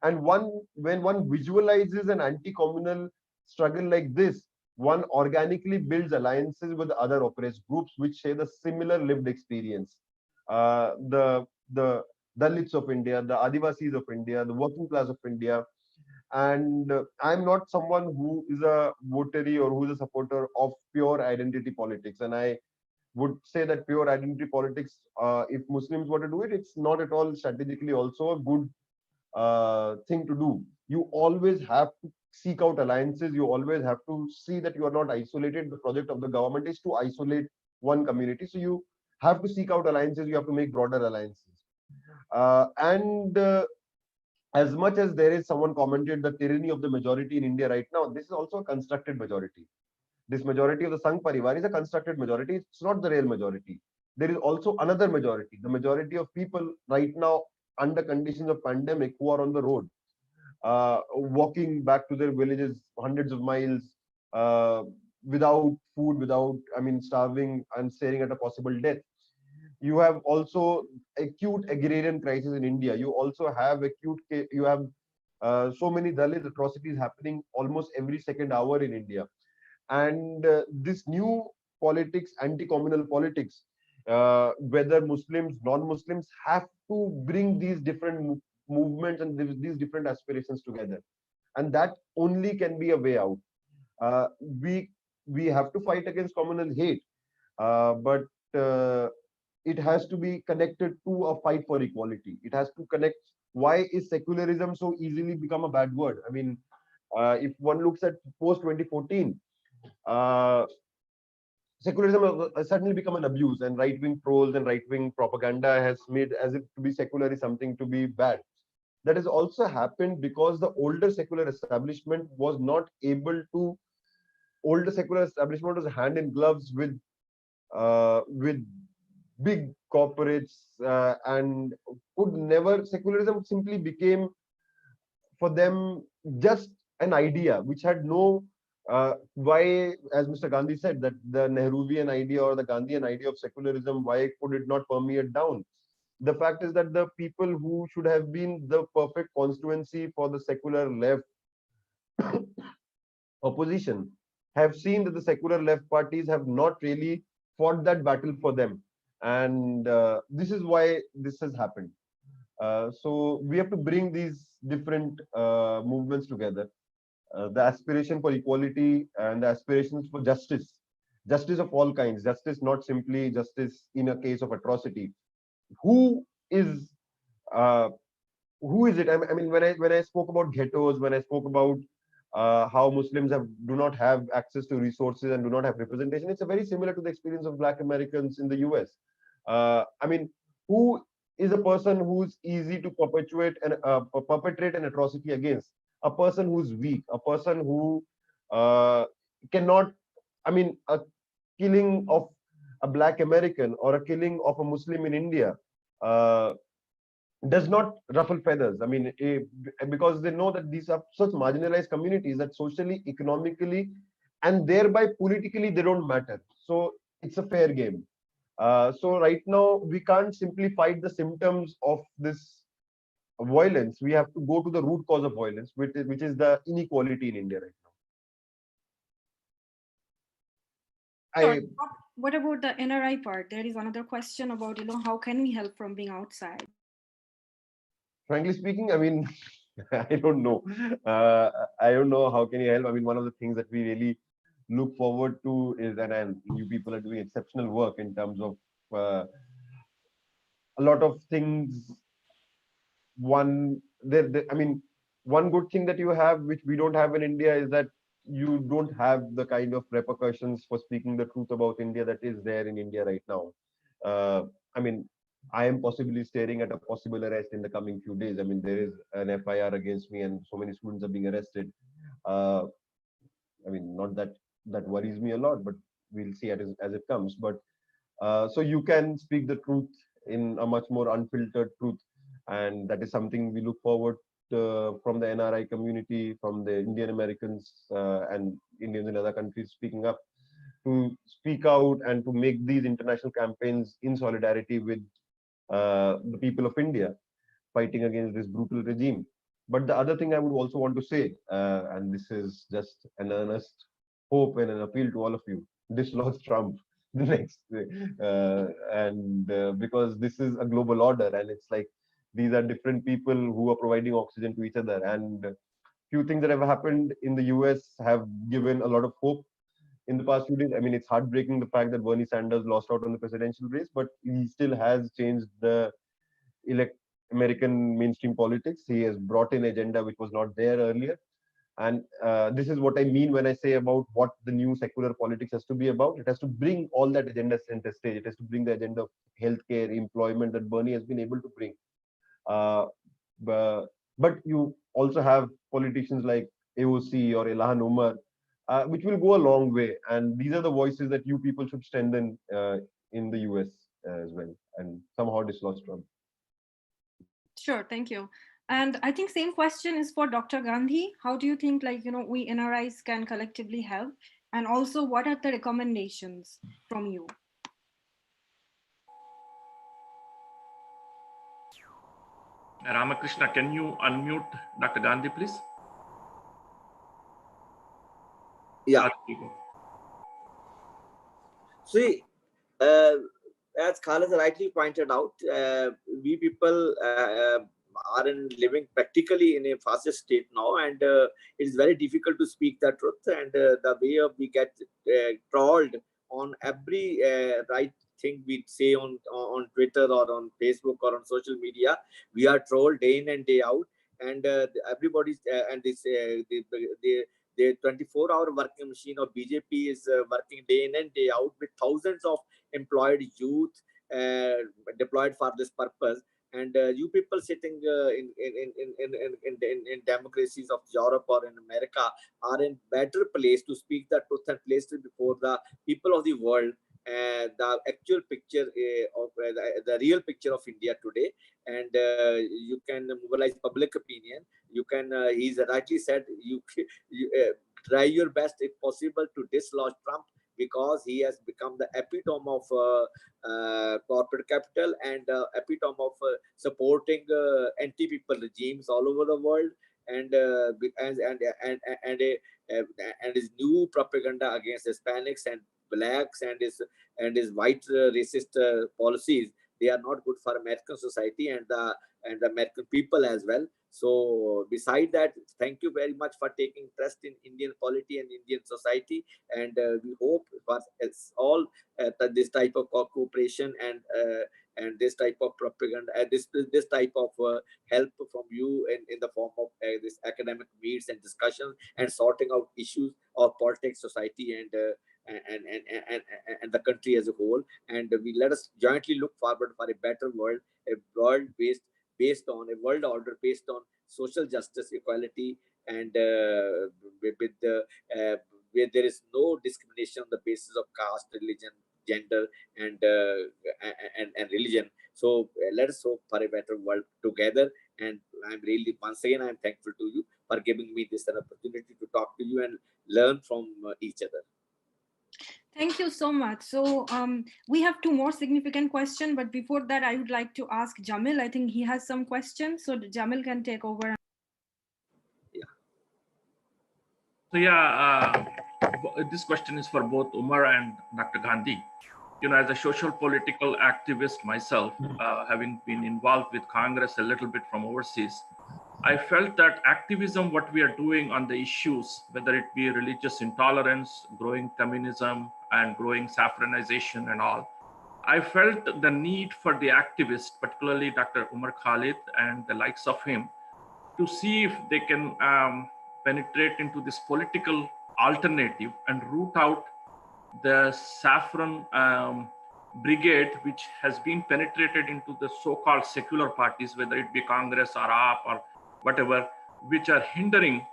And when one visualizes an anti-communal struggle like this, one organically builds alliances with other oppressed groups which share the similar lived experience. The Dalits of India, the Adivasis of India, the working class of India. And I'm not someone who is a votary or who is a supporter of pure identity politics. And I would say that pure identity politics, if Muslims were to do it, it's not at all strategically also a good thing to do. You always have to seek out alliances. You always have to see that you are not isolated. The project of the government is to isolate one community. So you have to seek out alliances. You have to make broader alliances. And as much as there is, someone commented, the tyranny of the majority in India right now, this is also a constructed majority. This majority of the Sangh Parivar is a constructed majority. It's not the real majority. There is also another majority, the majority of people right now under conditions of pandemic who are on the road, walking back to their villages hundreds of miles, without food, starving and staring at a possible death. You have also acute agrarian crisis in India. You also have so many Dalit atrocities happening almost every second hour in India. And this new politics, anti-communal politics, whether Muslims, non-Muslims, have to bring these different movements and these different aspirations together. And that only can be a way out. We have to fight against communal hate, but it has to be connected to a fight for equality. It has to connect. Why is secularism so easily become a bad word? I mean, if one looks at post 2014, secularism has suddenly become an abuse, and right-wing trolls and right-wing propaganda has made as if to be secular is something to be bad. That has also happened because the older secular establishment was not able to. Older secular establishment was hand in gloves with big corporates, and could never. Secularism simply became for them just an idea which had no. Why, as Mr. Gandhi said, that the Nehruvian idea or the Gandhian idea of secularism, why could it not permeate down? The fact is that the people who should have been the perfect constituency for the secular left opposition have seen that the secular left parties have not really fought that battle for them. And this is why this has happened. So we have to bring these different movements together. The aspiration for equality and the aspirations for justice of all kinds, justice, not simply justice in a case of atrocity. Who is it? I mean, when I spoke about ghettos, when I spoke about how Muslims do not have access to resources and do not have representation, it's very similar to the experience of Black Americans in the US. I mean, who is a person who's easy to perpetrate an atrocity against? A person who's weak, a person who cannot. I mean, a killing of a Black American or a killing of a Muslim in India does not ruffle feathers. I mean, because they know that these are such marginalized communities that socially, economically, and thereby politically they don't matter. So it's a fair game. So right now we can't simply fight the symptoms of this violence. We have to go to the root cause of violence, which is the inequality in India right now. Sure. What about the NRI part? There is another question about, how can we help from being outside? Frankly speaking, I mean, I don't know. I don't know how can you help. I mean, one of the things that we really look forward to is, and you people are doing exceptional work in terms of a lot of things. One good thing that you have, which we don't have in India, is that you don't have the kind of repercussions for speaking the truth about India that is there in India right now. I mean, I am possibly staring at a possible arrest in the coming few days. I mean, there is an FIR against me, and so many students are being arrested. I mean, not that worries me a lot, but we'll see as it comes. But so you can speak the truth in a much more unfiltered truth, and that is something we look forward to from the NRI community, from the Indian Americans and Indians in other countries speaking up, to speak out and to make these international campaigns in solidarity with the people of India fighting against this brutal regime. But the other thing I would also want to say, and this is just an earnest hope and an appeal to all of you: dislodge Trump the next because this is a global order, and it's like these are different people who are providing oxygen to each other. And few things that have happened in the US have given a lot of hope in the past few days. I mean, it's heartbreaking the fact that Bernie Sanders lost out on the presidential race, but he still has changed the American mainstream politics. He has brought in agenda which was not there earlier. And this is what I mean when I say about what the new secular politics has to be about. It has to bring all that agenda center stage. It has to bring the agenda of healthcare, employment that Bernie has been able to bring. But you also have politicians like AOC or Ilhan Umar, which will go a long way. And these are the voices that you people should strengthen in the US as well, and somehow dislodge Trump. Sure, thank you. And I think same question is for Dr. Gandhi. How do you think, we NRIs can collectively help? And also, what are the recommendations from you? Ramakrishna, can you unmute Dr. Gandhi, please? Yeah. See, as Khalid rightly pointed out, we people are living practically in a fascist state now, and it is very difficult to speak the truth. And the way we get trolled on every right thing we say on Twitter or on Facebook or on social media, we are trolled day in and day out. And everybody's and this the 24-hour working machine of BJP is working day in and day out with thousands of employed youth deployed for this purpose. And you people sitting in democracies of Europe or in America are in better place to speak the truth and place it before the people of the world the actual picture of the real picture of India today. And you can mobilize public opinion. You can, he's rightly said, you try your best if possible to dislodge Trump, because he has become the epitome of corporate capital and epitome of supporting anti-people regimes all over the world, and his new propaganda against Hispanics and blacks and his white racist policies, they are not good for American society and the American people as well. So beside that, thank you very much for taking interest in Indian polity and Indian society, and we hope for all this type of cooperation and this type of propaganda, this type of help from you in the form of this academic meets and discussions and sorting out issues of politics, society, and the country as a whole. And we let us jointly look forward for a better world, a world based on a world order based on social justice, equality, and where there is no discrimination on the basis of caste, religion, gender, and religion. So let us hope for a better world together. And I'm really, once again, I'm thankful to you for giving me this opportunity to talk to you and learn from each other. Thank you so much. So we have two more significant questions, but before that, I would like to ask Jamil. I think he has some questions, so Jamil can take over. So yeah, this question is for both Umar and Dr. Gandhi. You know, as a social political activist myself, having been involved with Congress a little bit from overseas, I felt that activism, what we are doing on the issues, whether it be religious intolerance, growing communism, and growing saffronization and all, I felt the need for the activists, particularly Dr. Umar Khalid and the likes of him, to see if they can penetrate into this political alternative and root out the saffron brigade, which has been penetrated into the so-called secular parties, whether it be Congress or AAP or whatever, which are hindering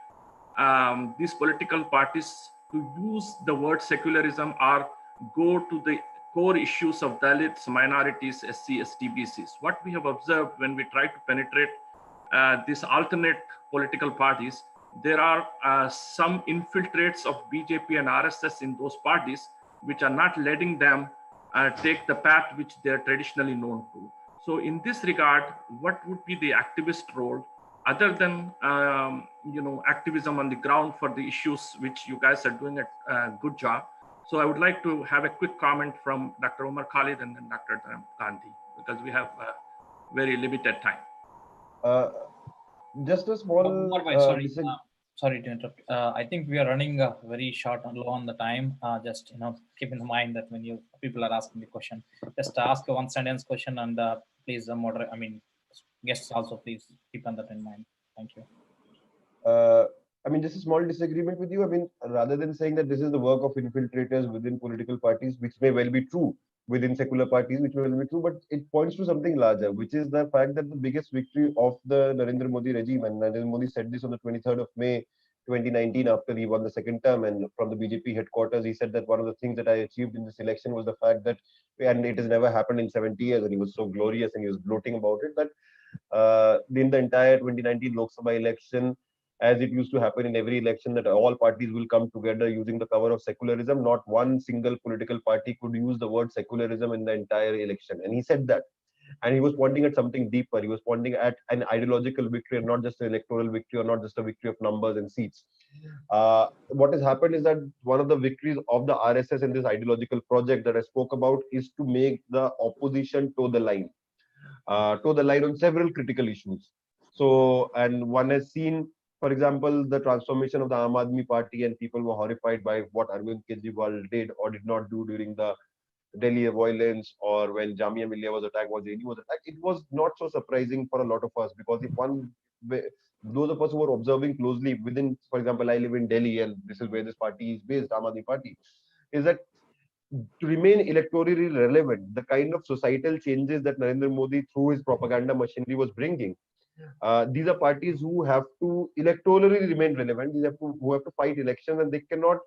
these political parties to use the word secularism or go to the core issues of Dalits, minorities, SC, ST, BCs. What we have observed when we try to penetrate these alternate political parties, there are some infiltrates of BJP and RSS in those parties, which are not letting them take the path which they are traditionally known to. So in this regard, what would be the activist role other than activism on the ground for the issues which you guys are doing a good job? So I would like to have a quick comment from Dr. Umar Khalid and then Dr. Gandhi, because we have very limited time. Just a small. Sorry to interrupt. I think we are running very short and low on the time. Just keep in mind that when people are asking the question, just ask a one-sentence question and please guests also please keep on that in mind. Thank you. Just a small disagreement with you. Rather than saying that this is the work of infiltrators within political parties, which may well be true within secular parties, which may well be true, but it points to something larger, which is the fact that the biggest victory of the Narendra Modi regime, and Narendra Modi said this on the 23rd of May 2019 after he won the second term, and from the BJP headquarters, he said that one of the things that I achieved in this election was the fact that, and it has never happened in 70 years, and he was so glorious and he was gloating about it, that in the entire 2019 Lok Sabha election, as it used to happen in every election, that all parties will come together using the cover of secularism. Not one single political party could use the word secularism in the entire election. And he said that. And he was pointing at something deeper. He was pointing at an ideological victory and not just an electoral victory or not just a victory of numbers and seats. What has happened is that one of the victories of the RSS in this ideological project that I spoke about is to make the opposition toe the line on several critical issues. So, and one has seen, for example, the transformation of the Aam Aadmi Party, and people were horrified by what Arvind Kejriwal did or did not do during the Delhi violence, or when Jamia Millia was attacked, was attacked. It was not so surprising for a lot of us, because if those of us who were observing closely within, for example, I live in Delhi and this is where this party is based, Aam Aadmi Party, is that to remain electorally relevant, the kind of societal changes that Narendra Modi through his propaganda machinery was bringing, these are parties who have to electorally remain relevant. Who have to fight elections, and they cannot,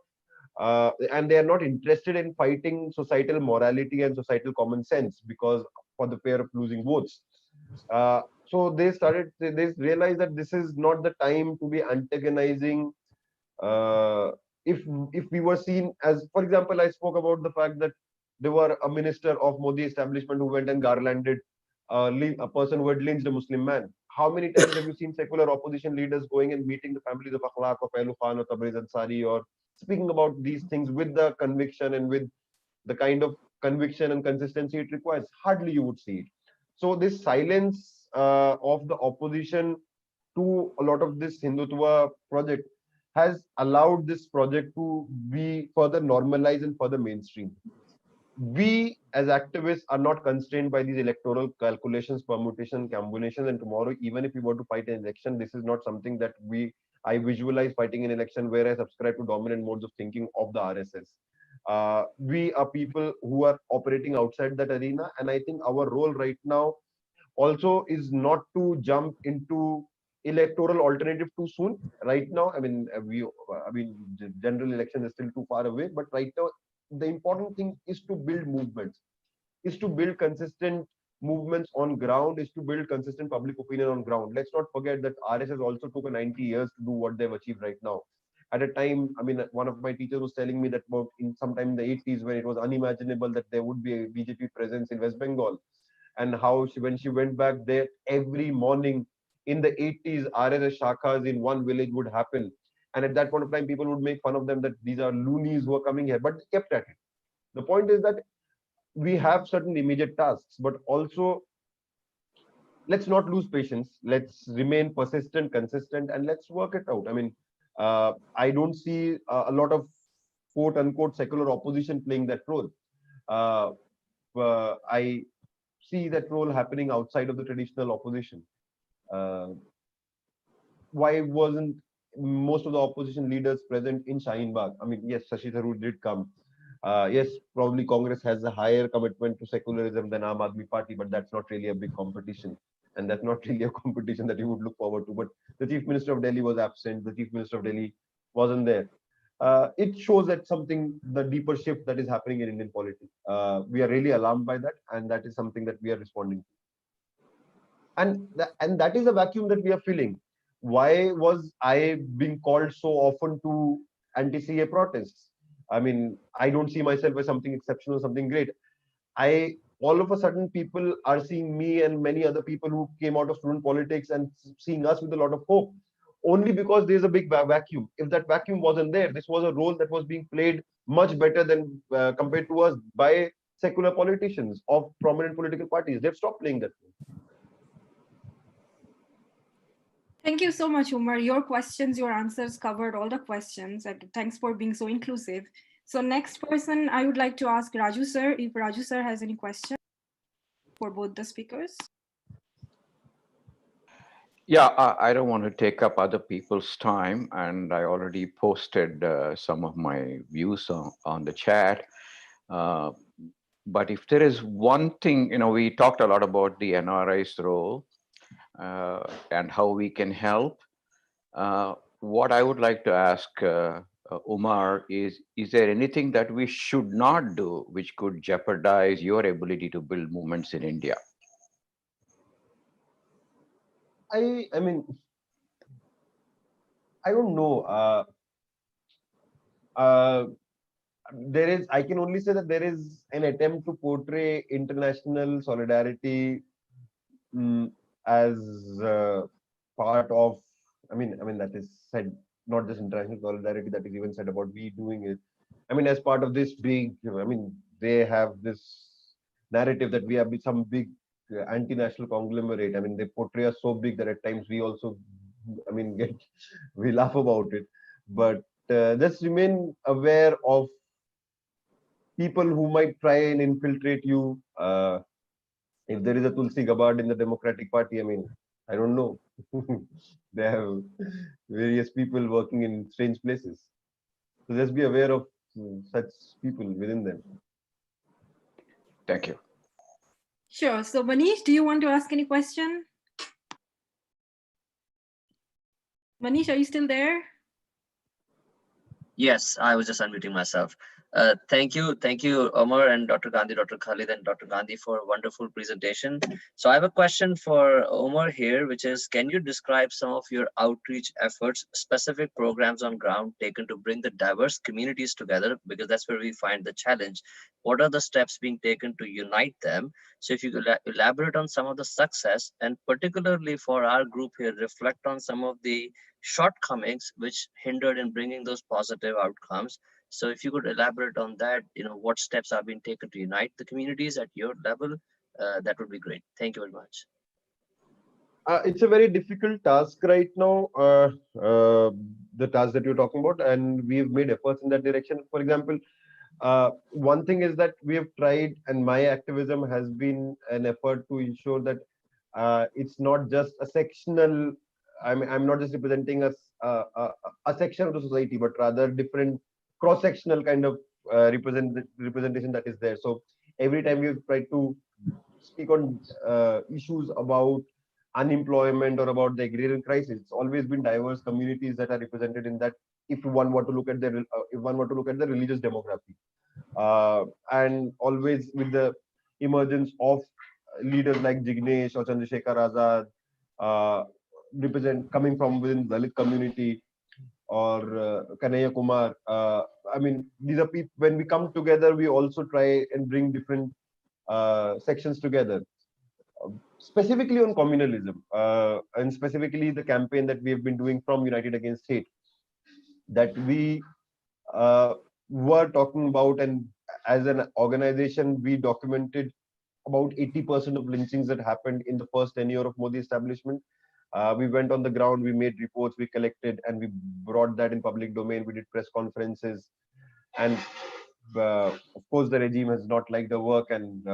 and they are not interested in fighting societal morality and societal common sense because for the fear of losing votes. So they realized that this is not the time to be antagonizing. If we were seen as, for example, I spoke about the fact that there were a minister of Modi establishment who went and garlanded a person who had lynched a Muslim man. How many times have you seen secular opposition leaders going and meeting the families of Akhlaq or Pehlu Khan or Tabriz Ansari, or speaking about these things with the conviction and with the kind of conviction and consistency it requires? Hardly you would see it. So this silence of the opposition to a lot of this Hindutva project has allowed this project to be further normalized and further mainstream. We as activists are not constrained by these electoral calculations, permutation, combinations, and tomorrow, even if we were to fight an election, this is not something that I visualize fighting an election where I subscribe to dominant modes of thinking of the RSS. We are people who are operating outside that arena, and I think our role right now also is not to jump into electoral alternative too soon. Right now, general election is still too far away, but right now the important thing is to build movements, is to build consistent movements on ground is to build consistent public opinion on ground. Let's not forget that RSS also took 90 years to do what they've achieved right now. At a time, I mean, one of my teachers was telling me that about in sometime in the 80s, when it was unimaginable that there would be a BJP presence in West Bengal, and how when she went back there, every morning in the 80s, RSS shakhas in one village would happen. And at that point of time, people would make fun of them that these are loonies who are coming here, but they kept at it. The point is that we have certain immediate tasks, but also let's not lose patience. Let's remain persistent, consistent, and let's work it out. I mean, I don't see a lot of quote unquote secular opposition playing that role. I see that role happening outside of the traditional opposition. Why wasn't most of the opposition leaders present in Shaheen Bagh? I mean, yes, Shashi Tharoor did come. Yes, probably Congress has a higher commitment to secularism than Aam Aadmi Party, but that's not really a big competition. And that's not really a competition that you would look forward to. But the Chief Minister of Delhi was absent. The Chief Minister of Delhi wasn't there. It shows that something, the deeper shift that is happening in Indian politics. We are really alarmed by that. And that is something that we are responding to. And that is a vacuum that we are filling. Why was I being called so often to anti-CA protests? I mean, I don't see myself as something exceptional, something great. All of a sudden, people are seeing me and many other people who came out of student politics and seeing us with a lot of hope, only because there's a big vacuum. If that vacuum wasn't there, this was a role that was being played much better than compared to us by secular politicians of prominent political parties. They've stopped playing that role. Thank you so much, Umar. Your questions, your answers covered all the questions. And thanks for being so inclusive. So next person, I would like to ask Raju sir, if Raju sir has any questions for both the speakers. Yeah, I don't want to take up other people's time, and I already posted some of my views on the chat. But if there is one thing, we talked a lot about the NRI's role and how we can help. What I would like to ask Umar is there anything that we should not do which could jeopardize your ability to build movements in India? I mean, I don't know. I can only say that there is an attempt to portray international solidarity as part of, I mean, that is said, not just international solidarity, that is even said about we doing it. I mean, as part of this big, I mean, they have this narrative that we have some big anti-national conglomerate. I mean, they portray us so big that at times we also, I mean, we laugh about it. But just remain aware of people who might try and infiltrate you. If there is a Tulsi Gabbard in the Democratic Party, I mean, I don't know. They have various people working in strange places. So just be aware of such people within them. Thank you. Sure. So Manish, do you want to ask any question? Manish, are you still there? Yes, I was just unmuting myself. Thank you, Umar and Dr. Gandhi, Dr. Khalid and Dr. Gandhi for a wonderful presentation. So I have a question for Umar here, which is, can you describe some of your outreach efforts, specific programs on ground taken to bring the diverse communities together? Because that's where we find the challenge. What are the steps being taken to unite them? So if you could elaborate on some of the success, and particularly for our group here, reflect on some of the shortcomings which hindered in bringing those positive outcomes. So if you could elaborate on that, what steps are being taken to unite the communities at your level, that would be great. Thank you very much. It's a very difficult task right now, the task that you're talking about, and we've made efforts in that direction. For example, one thing is that we have tried, and my activism has been an effort to ensure that it's not just a sectional, I'm not just representing a section of the society, but rather different cross-sectional kind of representation that is there. So every time we've tried to speak on issues about unemployment or about the agrarian crisis, it's always been diverse communities that are represented in that. If one were to look at the religious demography, and always with the emergence of leaders like Jignesh or Chandrasekhar Azad, coming from within Dalit community, or Kanhaiya Kumar. I mean, these are people, when we come together, we also try and bring different sections together, specifically on communalism, and specifically the campaign that we have been doing from United Against Hate, that we were talking about, and as an organization, we documented about 80% of lynchings that happened in the first tenure of Modi establishment. We went on the ground, we made reports, we collected, and we brought that in public domain. We did press conferences, and of course, the regime has not liked the work, and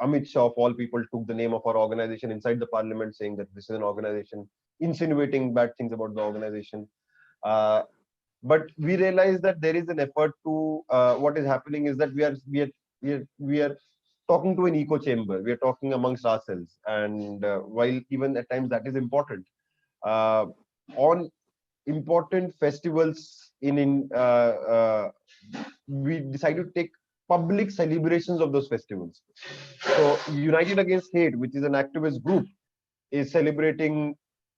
Amit Shah, of all people, took the name of our organization inside the parliament, saying that this is an organization, insinuating bad things about the organization. But we realize that there is an effort to what is happening is that we are talking to an echo chamber. We are talking amongst ourselves, and while even at times that is important, on important festivals we decided to take public celebrations of those festivals. So United Against Hate, which is an activist group, is celebrating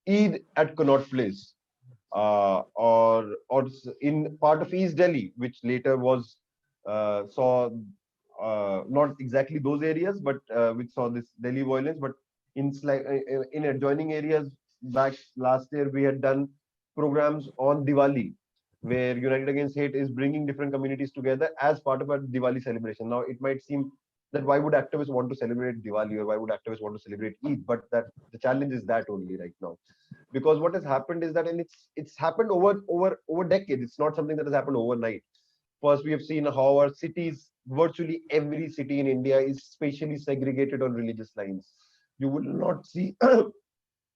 Eid at Connaught Place, or in part of East Delhi, which later was saw not exactly those areas, but which saw this Delhi violence. But in adjoining areas, back last year we had done programs on Diwali, where United Against Hate is bringing different communities together as part of a Diwali celebration. Now, it might seem that why would activists want to celebrate Diwali, or why would activists want to celebrate Eid? But that the challenge is that only right now, because what has happened is that, and it's happened over decades. It's not something that has happened overnight. First, we have seen how our cities, virtually every city in India, is spatially segregated on religious lines. You will not see you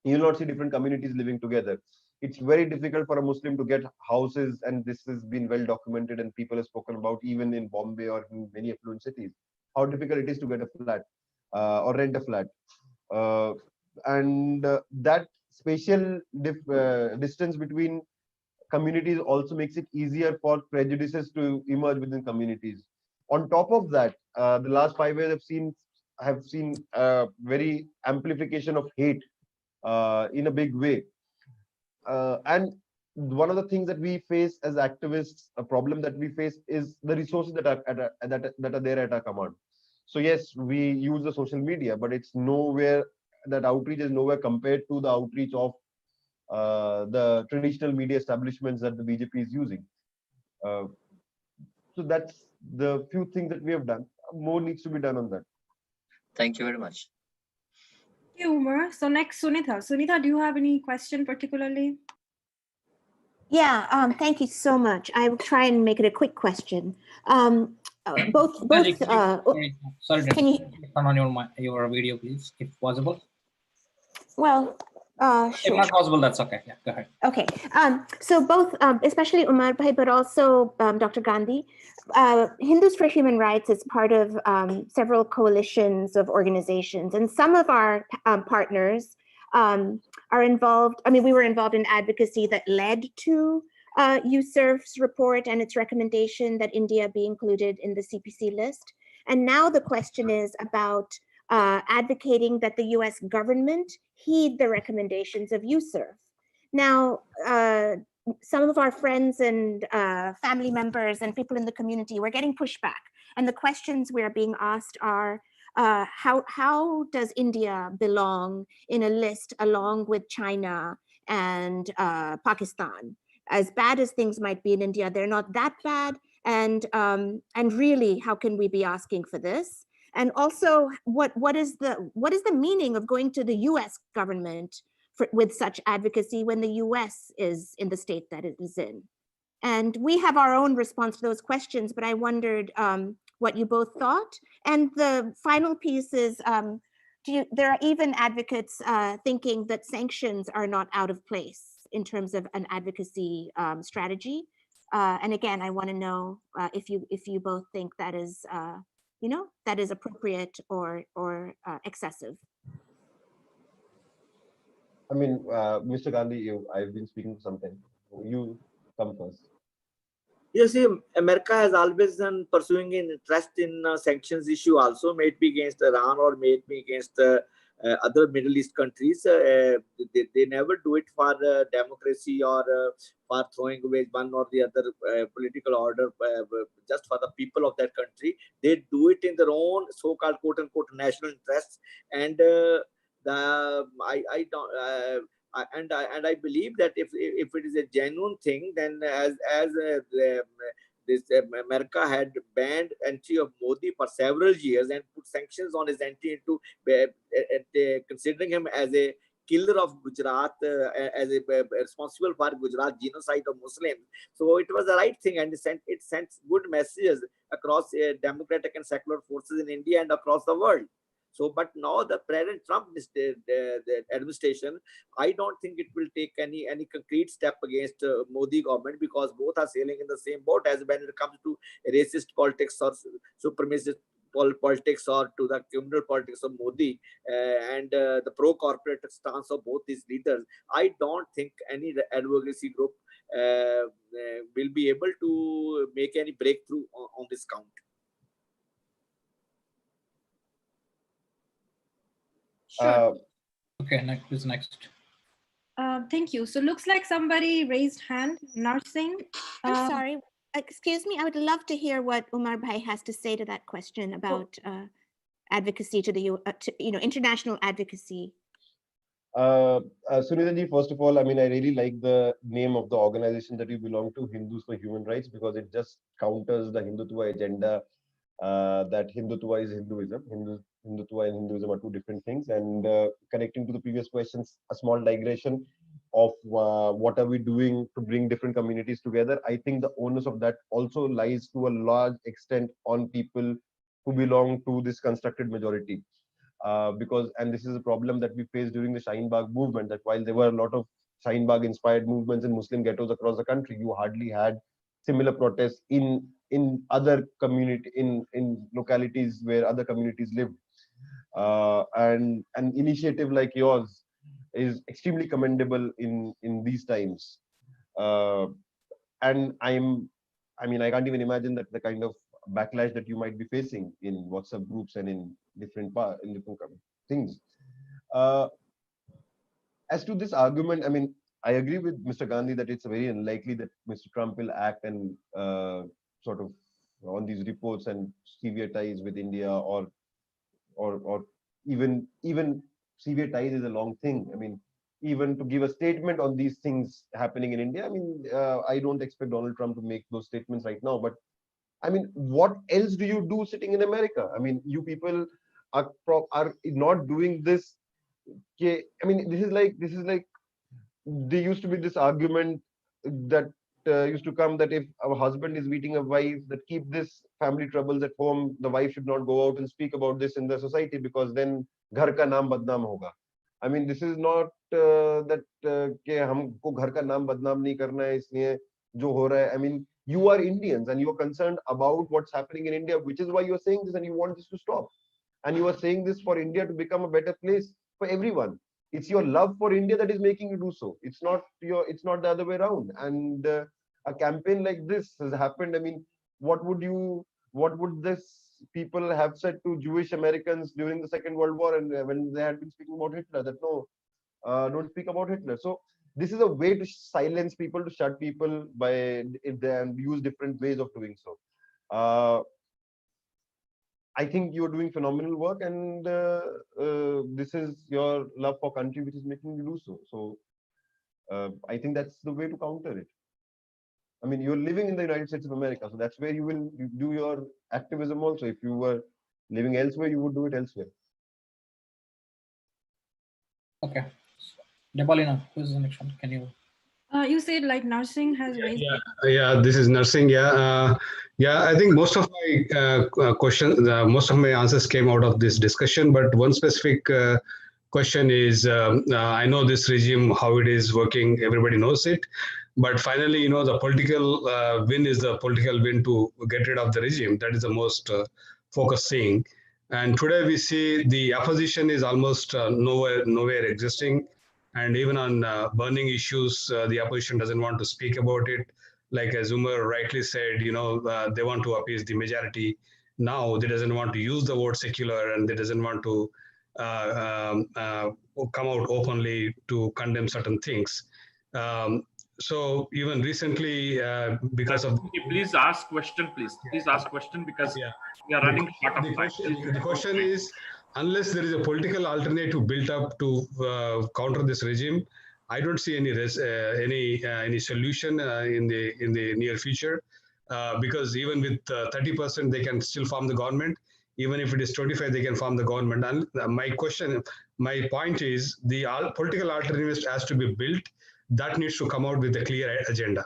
will not see different communities living together. It's very difficult for a Muslim to get houses, and this has been well documented, and people have spoken about even in Bombay or in many affluent cities, how difficult it is to get a flat or rent a flat. And that spatial distance between communities also makes it easier for prejudices to emerge within communities. On top of that, the last 5 years have seen very amplification of hate in a big way. And one of the things that we face as activists, a problem that we face, is the resources that are there at our command. So yes, we use the social media, but it's nowhere, that outreach is nowhere compared to the outreach of the traditional media establishments that the BJP is using. So that's the few things that we have done. More needs to be done on that. Thank you very much. Thank you, Umar. So next, Sunitha. Sunitha, do you have any question particularly? Yeah, thank you so much. I will try and make it a quick question. Both. Sorry, can you turn on your video, please, if possible? Well, If sure. not possible, that's okay. Yeah, go ahead. Okay. So both, especially Umar Bhai, but also Dr. Gandhi, Hindus for Human Rights is part of several coalitions of organizations, and some of our partners are involved. I mean, we were involved in advocacy that led to USERF's report and its recommendation that India be included in the CPC list. And now the question is about advocating that the US government heed the recommendations of USERF. Now, some of our friends and family members and people in the community, we're getting pushback. And the questions we're being asked are, how does India belong in a list along with China and Pakistan? As bad as things might be in India, they're not that bad. And really, how can we be asking for this? And also, what is the meaning of going to the US government with such advocacy when the US is in the state that it is in? And we have our own response to those questions, but I wondered what you both thought. And the final piece is, there are even advocates thinking that sanctions are not out of place in terms of an advocacy strategy. And again, I want to know if you both think that is, that is appropriate or excessive. I mean, Mr. Gandhi, I've been speaking for some time. You come first. You see, America has always been pursuing an interest in sanctions issue also, may it be against Iran or may it be against other Middle East countries. They never do it for democracy or for throwing away one or the other political order just for the people of that country. They do it in their own so-called quote-unquote national interests. And I don't. And I believe that if it is a genuine thing, then as this America had banned entry of Modi for several years and put sanctions on his entry into considering him as a killer of Gujarat, as a responsible for Gujarat genocide of Muslims. So it was the right thing, and it sent good messages across democratic and secular forces in India and across the world. So, but now the President Trump the administration, I don't think it will take any concrete step against Modi government, because both are sailing in the same boat as when it comes to racist politics or supremacist politics or to the criminal politics of Modi and the pro-corporate stance of both these leaders. I don't think any advocacy group will be able to make any breakthrough on this count. Sure. Okay, next. Thank you. So looks like somebody raised hand. Nursing. I'm sorry. Excuse me. I would love to hear what Umar Bhai has to say to that question about advocacy to the international advocacy. Sunita ji, first of all, I mean, I really like the name of the organization that you belong to, Hindus for Human Rights, because it just counters the Hindutva agenda that Hindutva is Hinduism. Hindutva and Hinduism are two different things. And connecting to the previous questions, a small digression of what are we doing to bring different communities together. I think the onus of that also lies to a large extent on people who belong to this constructed majority. And this is a problem that we faced during the Shaheen Bagh movement, that while there were a lot of Shaheen Bagh inspired movements in Muslim ghettos across the country, you hardly had similar protests in other community, in localities where other communities lived. And an initiative like yours is extremely commendable in these times. And I can't even imagine that the kind of backlash that you might be facing in WhatsApp groups and in different things. As to this argument, I mean, I agree with Mr. Gandhi that it's very unlikely that Mr. Trump will act and sort of on these reports and severe ties with India, or even severe ties is a long thing. I mean, even to give a statement on these things happening in India, I mean, I don't expect Donald Trump to make those statements right now. But I mean, what else do you do sitting in America? I mean, you people are not doing this. I mean, this is like there used to be this argument that used to come that if a husband is beating a wife, that keep this family troubles at home, the wife should not go out and speak about this in the society, because then ghar ka naam badnaam hoga. I mean, this is not that ke humko ghar ka naam badnaam nahi karna hai, isliye jo ho raha hai. I mean, you are Indians and you are concerned about what's happening in India, which is why you are saying this and you want this to stop. And you are saying this for India to become a better place for everyone. It's your love for India that is making you do so. It's not the other way around. And a campaign like this has happened. I mean, what would this people have said to Jewish Americans during the Second World War, and when they had been speaking about Hitler, that no, don't speak about Hitler. So this is a way to silence people, to shut people and use different ways of doing so. I think you're doing phenomenal work, and this is your love for country which is making you do so. So I think that's the way to counter it. I mean, you're living in the United States of America, so that's where you do your activism also. If you were living elsewhere, you would do it elsewhere. Okay. Debalina, who's the next one? Can you? You said like nursing has raised. Yeah, this is nursing. Yeah, I think most of my questions, most of my answers came out of this discussion. But one specific question is, I know this regime, how it is working. Everybody knows it. But finally, the political win is the political win to get rid of the regime. That is the most focused thing. And today we see the opposition is almost nowhere existing. And even on burning issues, the opposition doesn't want to speak about it. like as Umar rightly said, they want to appease the majority. Now they doesn't want to use the word secular, and they doesn't want to come out openly to condemn certain things. So even recently, because of please ask question, please ask question, because we are running short of time. The question is, unless there is a political alternative built up to counter this regime, I don't see any solution in the near future, because even with 30%, they can still form the government. Even if it is 25, they can form the government. And my point is, the political alternative has to be built. That needs to come out with a clear agenda.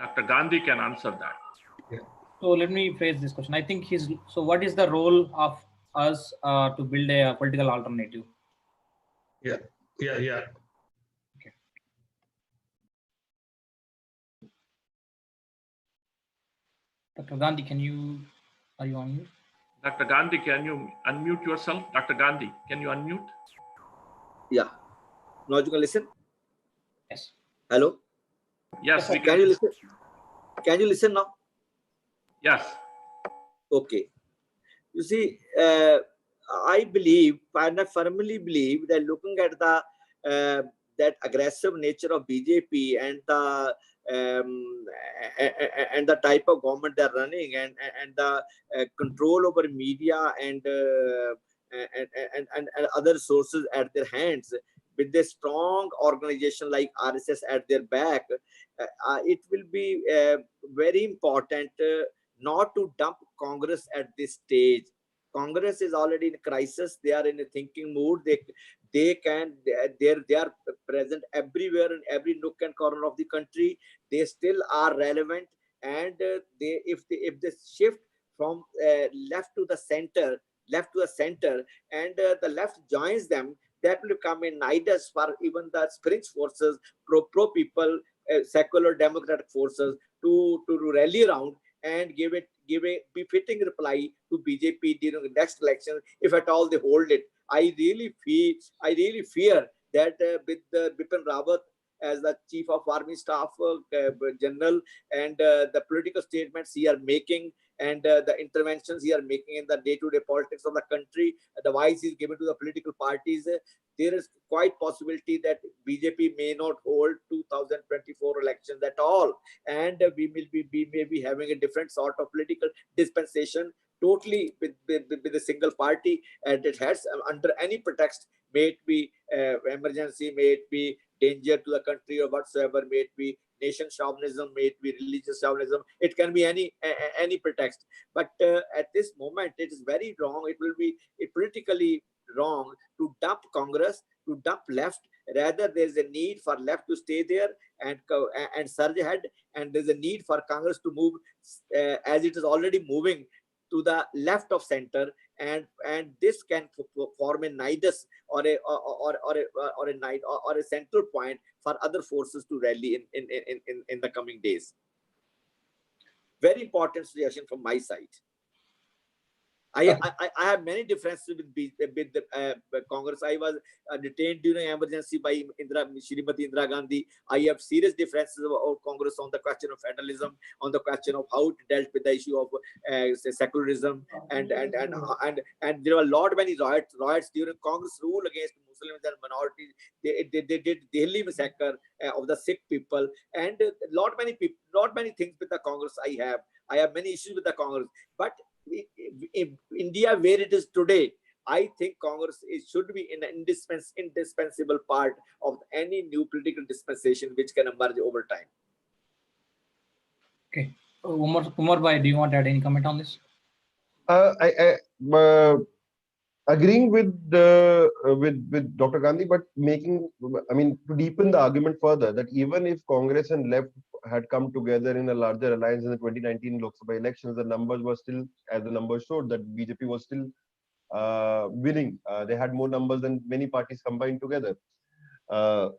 Dr. Gandhi can answer that. Yeah. So let me phrase this question. I think so what is the role of us to build a political alternative? Yeah. Okay. Dr. Gandhi, are you on mute? Dr. Gandhi, can you unmute yourself? Dr. Gandhi, can you unmute? Yeah. Now you can listen? Yes. Hello? Yes, we can you listen? Can you listen now? Yes. Okay. You see, I firmly believe that looking at the that aggressive nature of BJP and the type of government they're running, and the control over media and other sources at their hands, with a strong organization like RSS at their back, it will be very important not to dump Congress at this stage. Congress is already in crisis. They are in a thinking mood. They are present everywhere in every nook and corner of the country. They still are relevant, and if they shift from left to the center, and the left joins them, that will become a nidus for even the spring forces, pro people, secular democratic forces to rally around and give a befitting reply to BJP during the next election, if at all they hold it. I really fear that with Bipin Rawat as the Chief of Army Staff General, and the political statements he are making, and the interventions he are making in the day-to-day politics of the country, the advice is given to the political parties, there is quite possibility that BJP may not hold 2024 elections at all, and we may be having a different sort of political dispensation, totally with a single party, and it has under any pretext, may it be emergency, may it be danger to the country, or whatsoever, may it be nation chauvinism, may it be religious chauvinism, it can be any pretext. But at this moment, it is very wrong. It will be politically wrong to dump Congress, to dump left. Rather, there is a need for left to stay there and surge ahead, and there's a need for Congress to move as it is already moving to the left of center, and this can form a nidus or a central point for other forces to rally in the coming days. Very important suggestion from my side. I have many differences with the Congress. I was detained during emergency by Shrimati Indira Gandhi. I have serious differences about Congress on the question of federalism, on the question of how it dealt with the issue of secularism, and there were many riots during Congress rule against Muslims and minorities. They did Delhi massacre of the Sikh people, and many things with the Congress. I have many issues with the Congress, but in India where it is today, I think Congress should be an indispensable part of any new political dispensation which can emerge over time. Okay, Umar Bhai, do you want to add any comment on this? Agreeing with Dr. Gandhi, but to deepen the argument further, that even if Congress and left had come together in a larger alliance in the 2019 Lok Sabha elections, the numbers were still, as the numbers showed, that BJP was still winning. They had more numbers than many parties combined together. But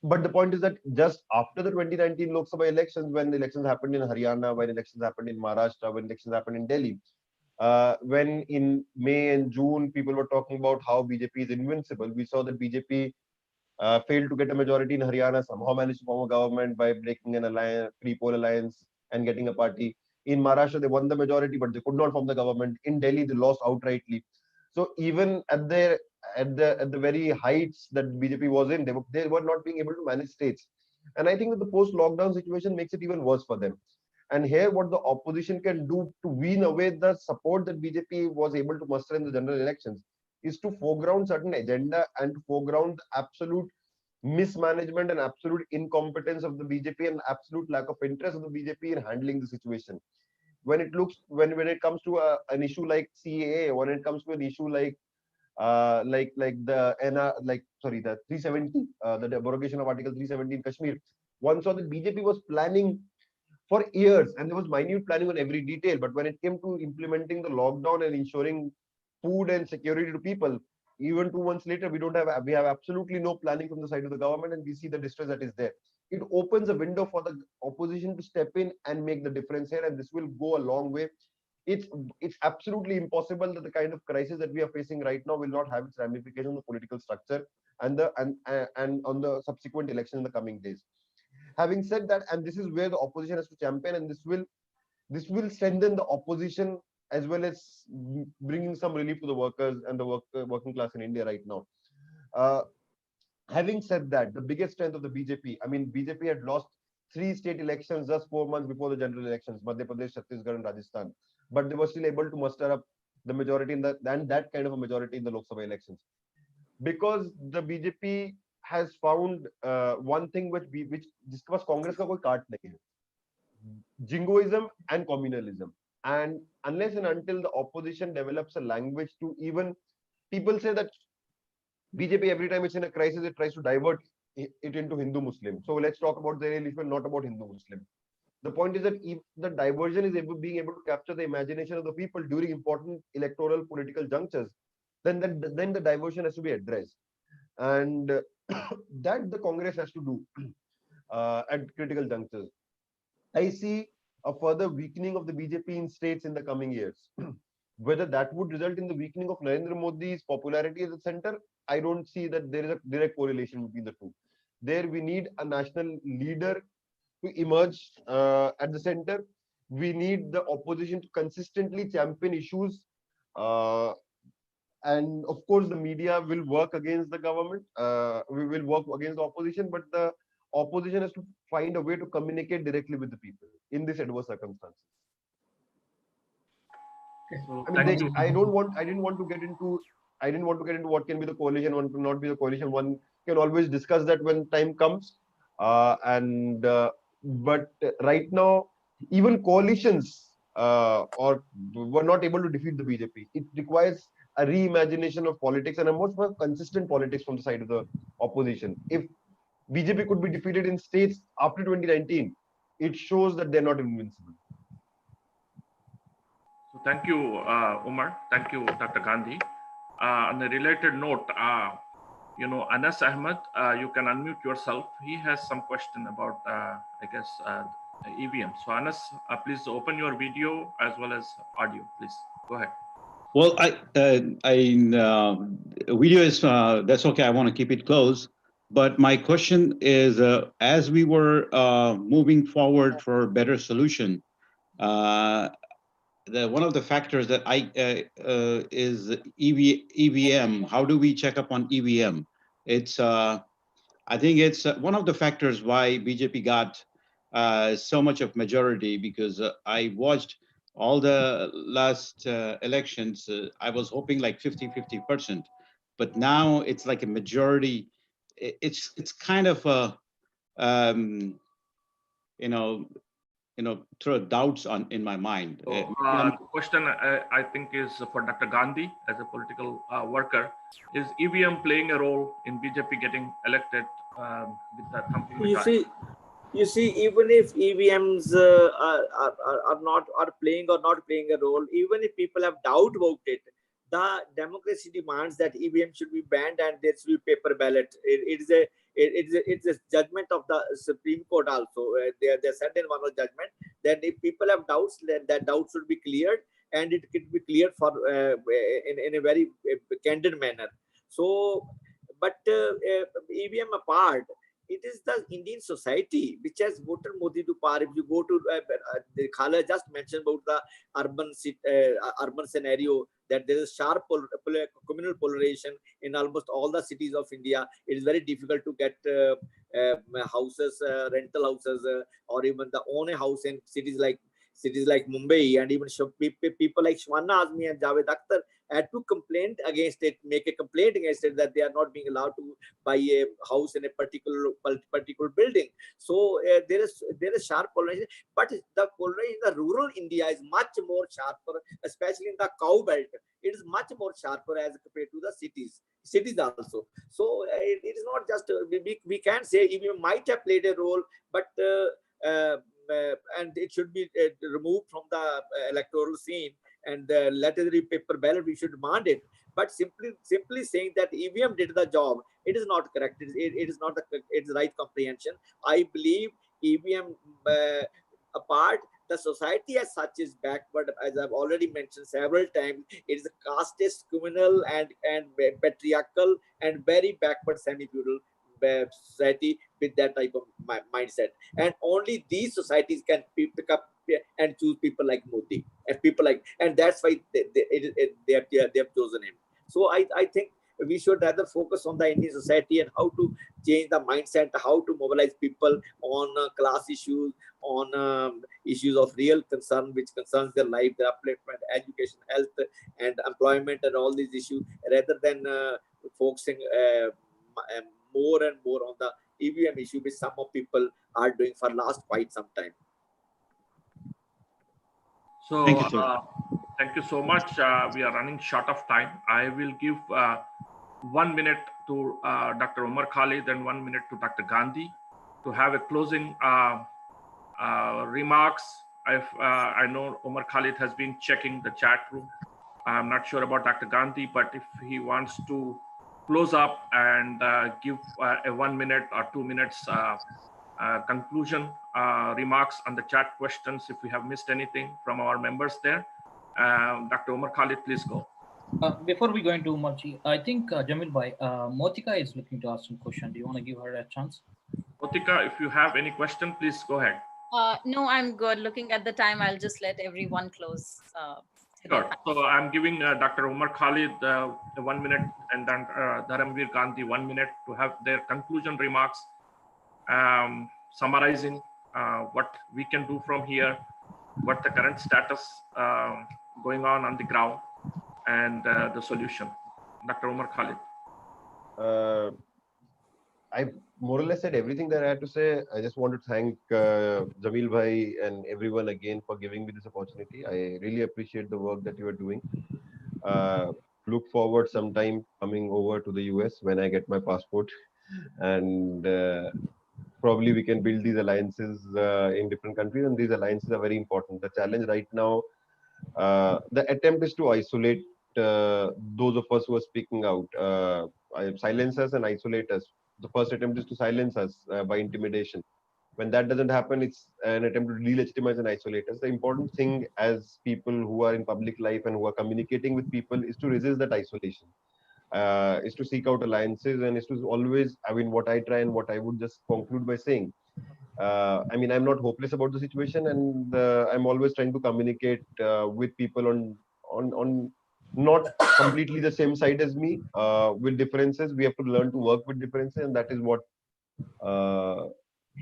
the point is that just after the 2019 Lok Sabha elections, when the elections happened in Haryana, when elections happened in Maharashtra, when elections happened in Delhi, when in May and June people were talking about how BJP is invincible, we saw that BJP failed to get a majority in Haryana, somehow managed to form a government by breaking an alliance, pre-poll alliance and getting a party. In Maharashtra, they won the majority, but they could not form the government. In Delhi, they lost outrightly. So even at the very heights that BJP was in, they were not being able to manage states. And I think that the post-lockdown situation makes it even worse for them. And here, what the opposition can do to wean away the support that BJP was able to muster in the general elections is to foreground certain agenda and to foreground absolute mismanagement and absolute incompetence of the BJP and absolute lack of interest of the BJP in handling the situation. When it comes to an issue like CAA, when it comes to an issue like the 370, the derogation of Article 370 in Kashmir, one saw that BJP was planning for years and there was minute planning on every detail. But when it came to implementing the lockdown and ensuring food and security to people, even 2 months later, we have absolutely no planning from the side of the government, and we see the distress that is there. It opens a window for the opposition to step in and make the difference here, and this will go a long way. It's absolutely impossible that the kind of crisis that we are facing right now will not have its ramifications on the political structure and on the subsequent election in the coming days. Having said that, and this is where the opposition has to champion, and this will strengthen the opposition as well as bringing some relief to the workers and the working class in India right now. Having said that, the biggest strength of the BJP, I mean, BJP had lost 3 state elections just 4 months before the general elections, Madhya Pradesh, Chhattisgarh, and Rajasthan, but they were still able to muster up the majority that kind of a majority in the Lok Sabha elections, because the BJP has found one thing which जिसके पास कांग्रेस का कोई काट नहीं है, jingoism and communalism. And unless and until the opposition develops a language to even, people say that BJP every time it's in a crisis, it tries to divert it into Hindu-Muslim. So let's talk about the real issue and not about Hindu-Muslim. The point is that if the diversion is being able to capture the imagination of the people during important electoral political junctures, then the diversion has to be addressed. And that the Congress has to do at critical junctures. I see a further weakening of the BJP in states in the coming years. Whether that would result in the weakening of Narendra Modi's popularity at the center, I don't see that there is a direct correlation between the two. There we need a national leader to emerge at the center. We need the opposition to consistently champion issues. And of course, the media will work against the government. We will work against the opposition, but the opposition has to find a way to communicate directly with the people in this adverse circumstances. So I mean, I didn't want to get into what can be the coalition, what cannot be the coalition. One can always discuss that when time comes. But right now, even coalitions were not able to defeat the BJP. It requires a reimagination of politics and a much more consistent politics from the side of the opposition. If BJP could be defeated in states after 2019, it shows that they're not invincible. So thank you, Umar. Thank you, Dr. Gandhi. On a related note, Anas Ahmed, you can unmute yourself. He has some question about, EVM. So Anas, please open your video as well as audio, please. Go ahead. Well, video is, that's okay. I want to keep it close. But my question is, as we were moving forward for a better solution, one of the factors that is EVM. How do we check up on EVM? It's I think it's one of the factors why BJP got so much of majority, because I watched all the last elections. I was hoping like 50-50%, but now it's like a majority. It's kind of a throw doubts in my mind. So, the question I think is for Dr. Gandhi as a political worker. Is EVM playing a role in BJP getting elected with that company? You see, even if EVMs are playing or not playing a role, even if people have doubt about it, the democracy demands that EVM should be banned and there should be paper ballot. It's a judgment of the Supreme Court also. They said in one of judgment that if people have doubts, then that doubt should be cleared, and it could be cleared for in a very candid manner. So, But EVM apart, it is the Indian society which has voted Modi to power. If you go to the Khala just mentioned about the urban scenario, that there is sharp communal polarization in almost all the cities of India. It is very difficult to get houses, rental houses, or even the own a house in cities like Mumbai, and even people like Shwana Azmi and Javed Akhtar had to make a complaint against it, that they are not being allowed to buy a house in a particular building. So there is sharp polarization, but the polarization in the rural India is much more sharper, especially in the cow belt. It is much more sharper as compared to the cities also. So it is not just we can say EVM might have played a role, but and it should be removed from the electoral scene, and letter paper ballot, we should demand it. But simply saying that EVM did the job, it is not correct. It is not it's right comprehension. I believe EVM apart, the society as such is backward, as I've already mentioned several times. It is a casteist, communal, and patriarchal, and very backward semi-feudal society with that type of mindset. And only these societies can pick up and choose people like Modi, and that's why they have chosen him. So I think we should rather focus on the Indian society and how to change the mindset, how to mobilize people on class issues, on issues of real concern, which concerns their life, their upliftment, education, health, and employment, and all these issues, rather than focusing more and more on the EVM issue, which some of people are doing for last quite some time. So Thank you, sir. thank you so much. We are running short of time. I will give 1 minute to Dr. Umar Khalid and 1 minute to Dr. Gandhi to have a closing remarks. I know Umar Khalid has been checking the chat room. I'm not sure about Dr. Gandhi, but if he wants to close up and give a 1 minute or 2 minutes conclusion remarks on the chat questions, if we have missed anything from our members there. Dr. Umar Khalid, please go. Before we go into Umarji, I think Jamil Bhai, Motika is looking to ask some question. Do you want to give her a chance? Motika, if you have any question, please go ahead. No, I'm good. Looking at the time, I'll just let everyone close. Sure. So I'm giving Dr. Umar Khalid 1 minute, and then Dharamvir Gandhi 1 minute to have their conclusion remarks, summarizing what we can do from here, what the current status going on the ground, and the solution. Dr. Umar Khalid. I more or less said everything that I had to say. I just want to thank Jamil Bhai and everyone again for giving me this opportunity. I really appreciate the work that you are doing. Look forward sometime coming over to the US when I get my passport, and probably we can build these alliances in different countries, and these alliances are very important. The challenge right now, the attempt is to isolate those of us who are speaking out, silence us and isolate us. The first attempt is to silence us by intimidation. When that doesn't happen, it's an attempt to delegitimize and isolate us. The important thing as people who are in public life and who are communicating with people is to resist that isolation, is to seek out alliances, and is to always, I mean, what I try and what I would just conclude by saying, I mean, I'm not hopeless about the situation, and I'm always trying to communicate with people on not completely the same side as me, with differences. We have to learn to work with differences, and that is what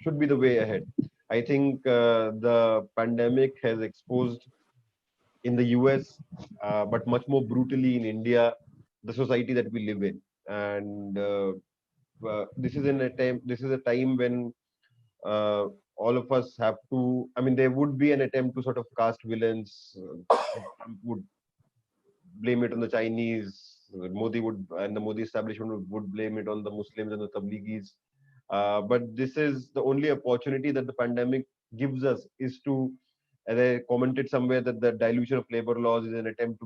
should be the way ahead. I think the pandemic has exposed in the US, but much more brutally in India, the society that we live in. And this is a time when all of us have to, I mean, there would be an attempt to sort of cast villains, would blame it on the Chinese, Modi would, and the Modi establishment would blame it on the Muslims and the Tabligis. But this is the only opportunity that the pandemic gives us, is to, as I commented somewhere, that the dilution of labor laws is an attempt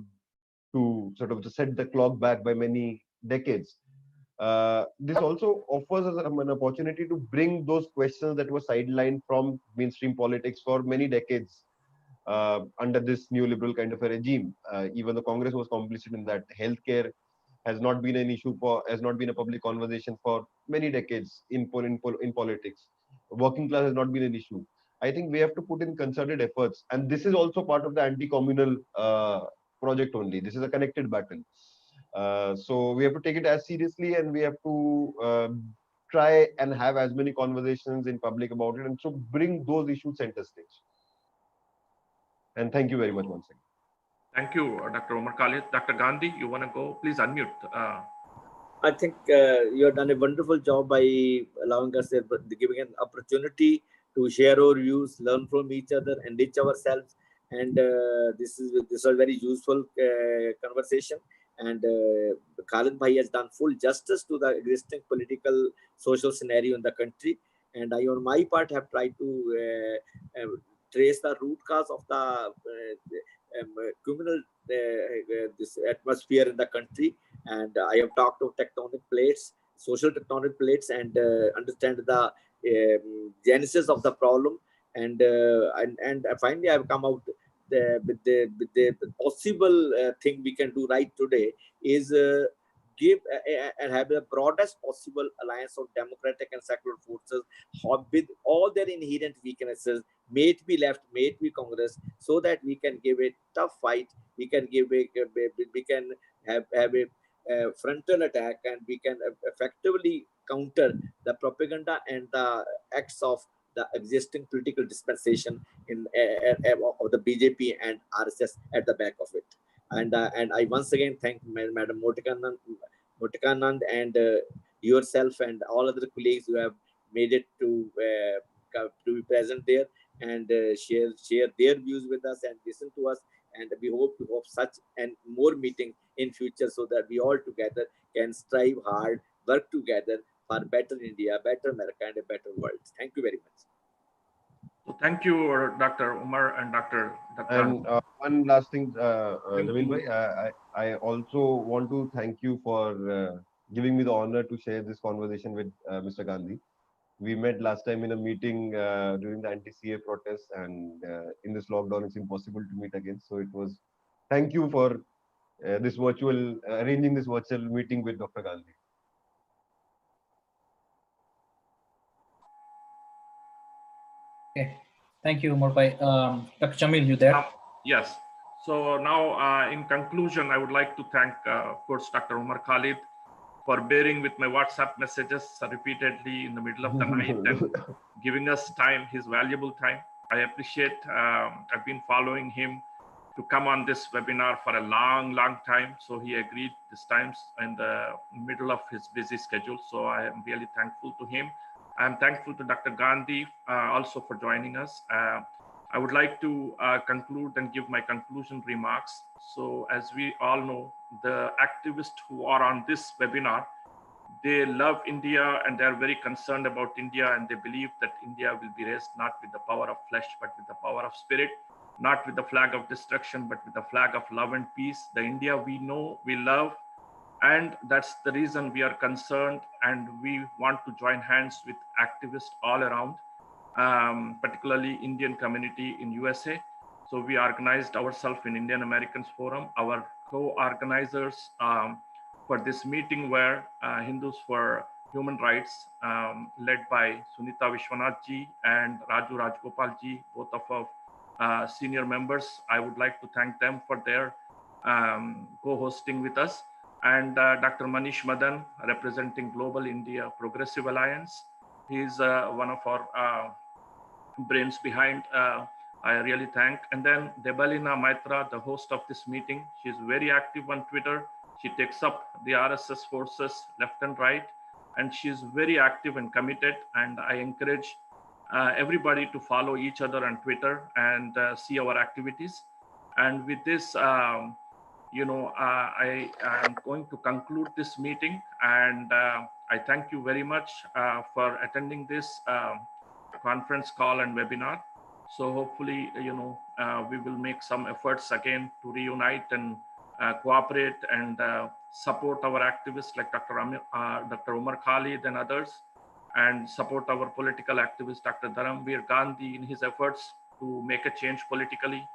to sort of to set the clock back by many decades. This also offers us an opportunity to bring those questions that were sidelined from mainstream politics for many decades under this neoliberal kind of a regime. Even the Congress was complicit in that. Healthcare has not been an issue has not been a public conversation for many decades in politics. Working class has not been an issue. I think we have to put in concerted efforts, and this is also part of the anti-communal project only. This is a connected battle. So we have to take it as seriously, and we have to try and have as many conversations in public about it, and so bring those issues center stage. And thank you very much once again. Thank you, Dr. Umar Khalid. Dr. Gandhi, you want to go? Please unmute. I think you have done a wonderful job by allowing us, giving an opportunity to share our views, learn from each other, enrich ourselves. And this was a very useful conversation. And Khalid Bhai has done full justice to the existing political, social scenario in the country. And I, on my part, have tried to trace the root cause of the communal this atmosphere in the country. And I have talked of tectonic plates, social tectonic plates, and understand the genesis of the problem. And finally, I have come out with the possible thing we can do right today is give and have the broadest possible alliance of democratic and secular forces with all their inherent weaknesses, may it be left, may it be Congress, so that we can give a tough fight. We can give we can have a frontal attack, and we can effectively counter the propaganda and the acts of the existing political dispensation of the BJP and RSS at the back of it. And I once again thank Madam Motikanand and yourself and all other colleagues who have made it to be present there and share their views with us and listen to us. And we hope to have such and more meetings in future, so that we all together can strive hard, work together for better India, better America, and a better world. Thank you very much. So thank you, Dr. Umar and Dr. And one last thing, Jamil bhai, I also want to thank you for giving me the honor to share this conversation with Mr. Gandhi. We met last time in a meeting during the anti-CA protests, and in this lockdown, it's impossible to meet again. So it was, thank you for this virtual, arranging this virtual meeting with Dr. Gandhi. Okay, thank you, Umar bhai. Dr. Jamil, you there? Yes. So now, in conclusion, I would like to thank, of course, Dr. Umar Khalid for bearing with my WhatsApp messages repeatedly in the middle of the night and giving us time, his valuable time. I appreciate, I've been following him to come on this webinar for a long time. So he agreed this time in the middle of his busy schedule. So I am really thankful to him. I'm thankful to Dr. Gandhi also for joining us. I would like to conclude and give my conclusion remarks. So as we all know, the activists who are on this webinar, they love India and they're very concerned about India, and they believe that India will be raised not with the power of flesh, but with the power of spirit, not with the flag of destruction, but with the flag of love and peace. The India we know, we love, and that's the reason we are concerned, and we want to join hands with activists all around, particularly Indian community in USA. So we organized ourselves in Indian Americans Forum. Our co-organizers for this meeting were Hindus for Human Rights, led by Sunita Vishwanath ji and Raju Rajgopal ji, both of our senior members. I would like to thank them for their co-hosting with us. And Dr. Manish Madan, representing Global India Progressive Alliance. He's one of our brains behind. I really thank. And then Debalina Maitra, the host of this meeting. She's very active on Twitter. She takes up the RSS forces left and right, and she's very active and committed. And I encourage everybody to follow each other on Twitter and see our activities. And with this, I am going to conclude this meeting, and I thank you very much for attending this conference call and webinar. So hopefully, we will make some efforts again to reunite and cooperate and support our activists like Dr. Umar Khalid and others, and support our political activist, Dr. Dharamvir Gandhi, in his efforts to make a change politically.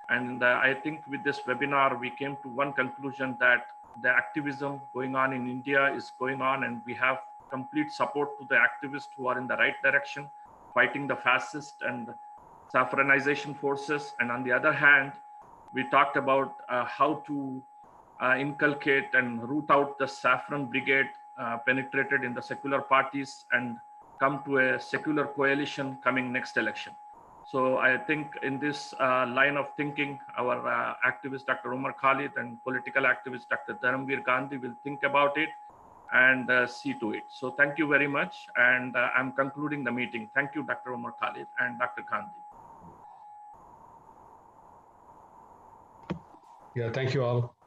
And I think with this webinar, we came to one conclusion that the activism going on in India is going on, and we have complete support to the activists who are in the right direction, fighting the fascist and saffronization forces. And on the other hand, we talked about how to inculcate and root out the saffron brigade penetrated in the secular parties and come to a secular coalition coming next election. So I think in this line of thinking, our activist, Dr. Umar Khalid, and political activist, Dr. Dharamvir Gandhi, will think about it and see to it. So thank you very much. And I'm concluding the meeting. Thank you, Dr. Umar Khalid and Dr. Gandhi. Yeah, thank you all.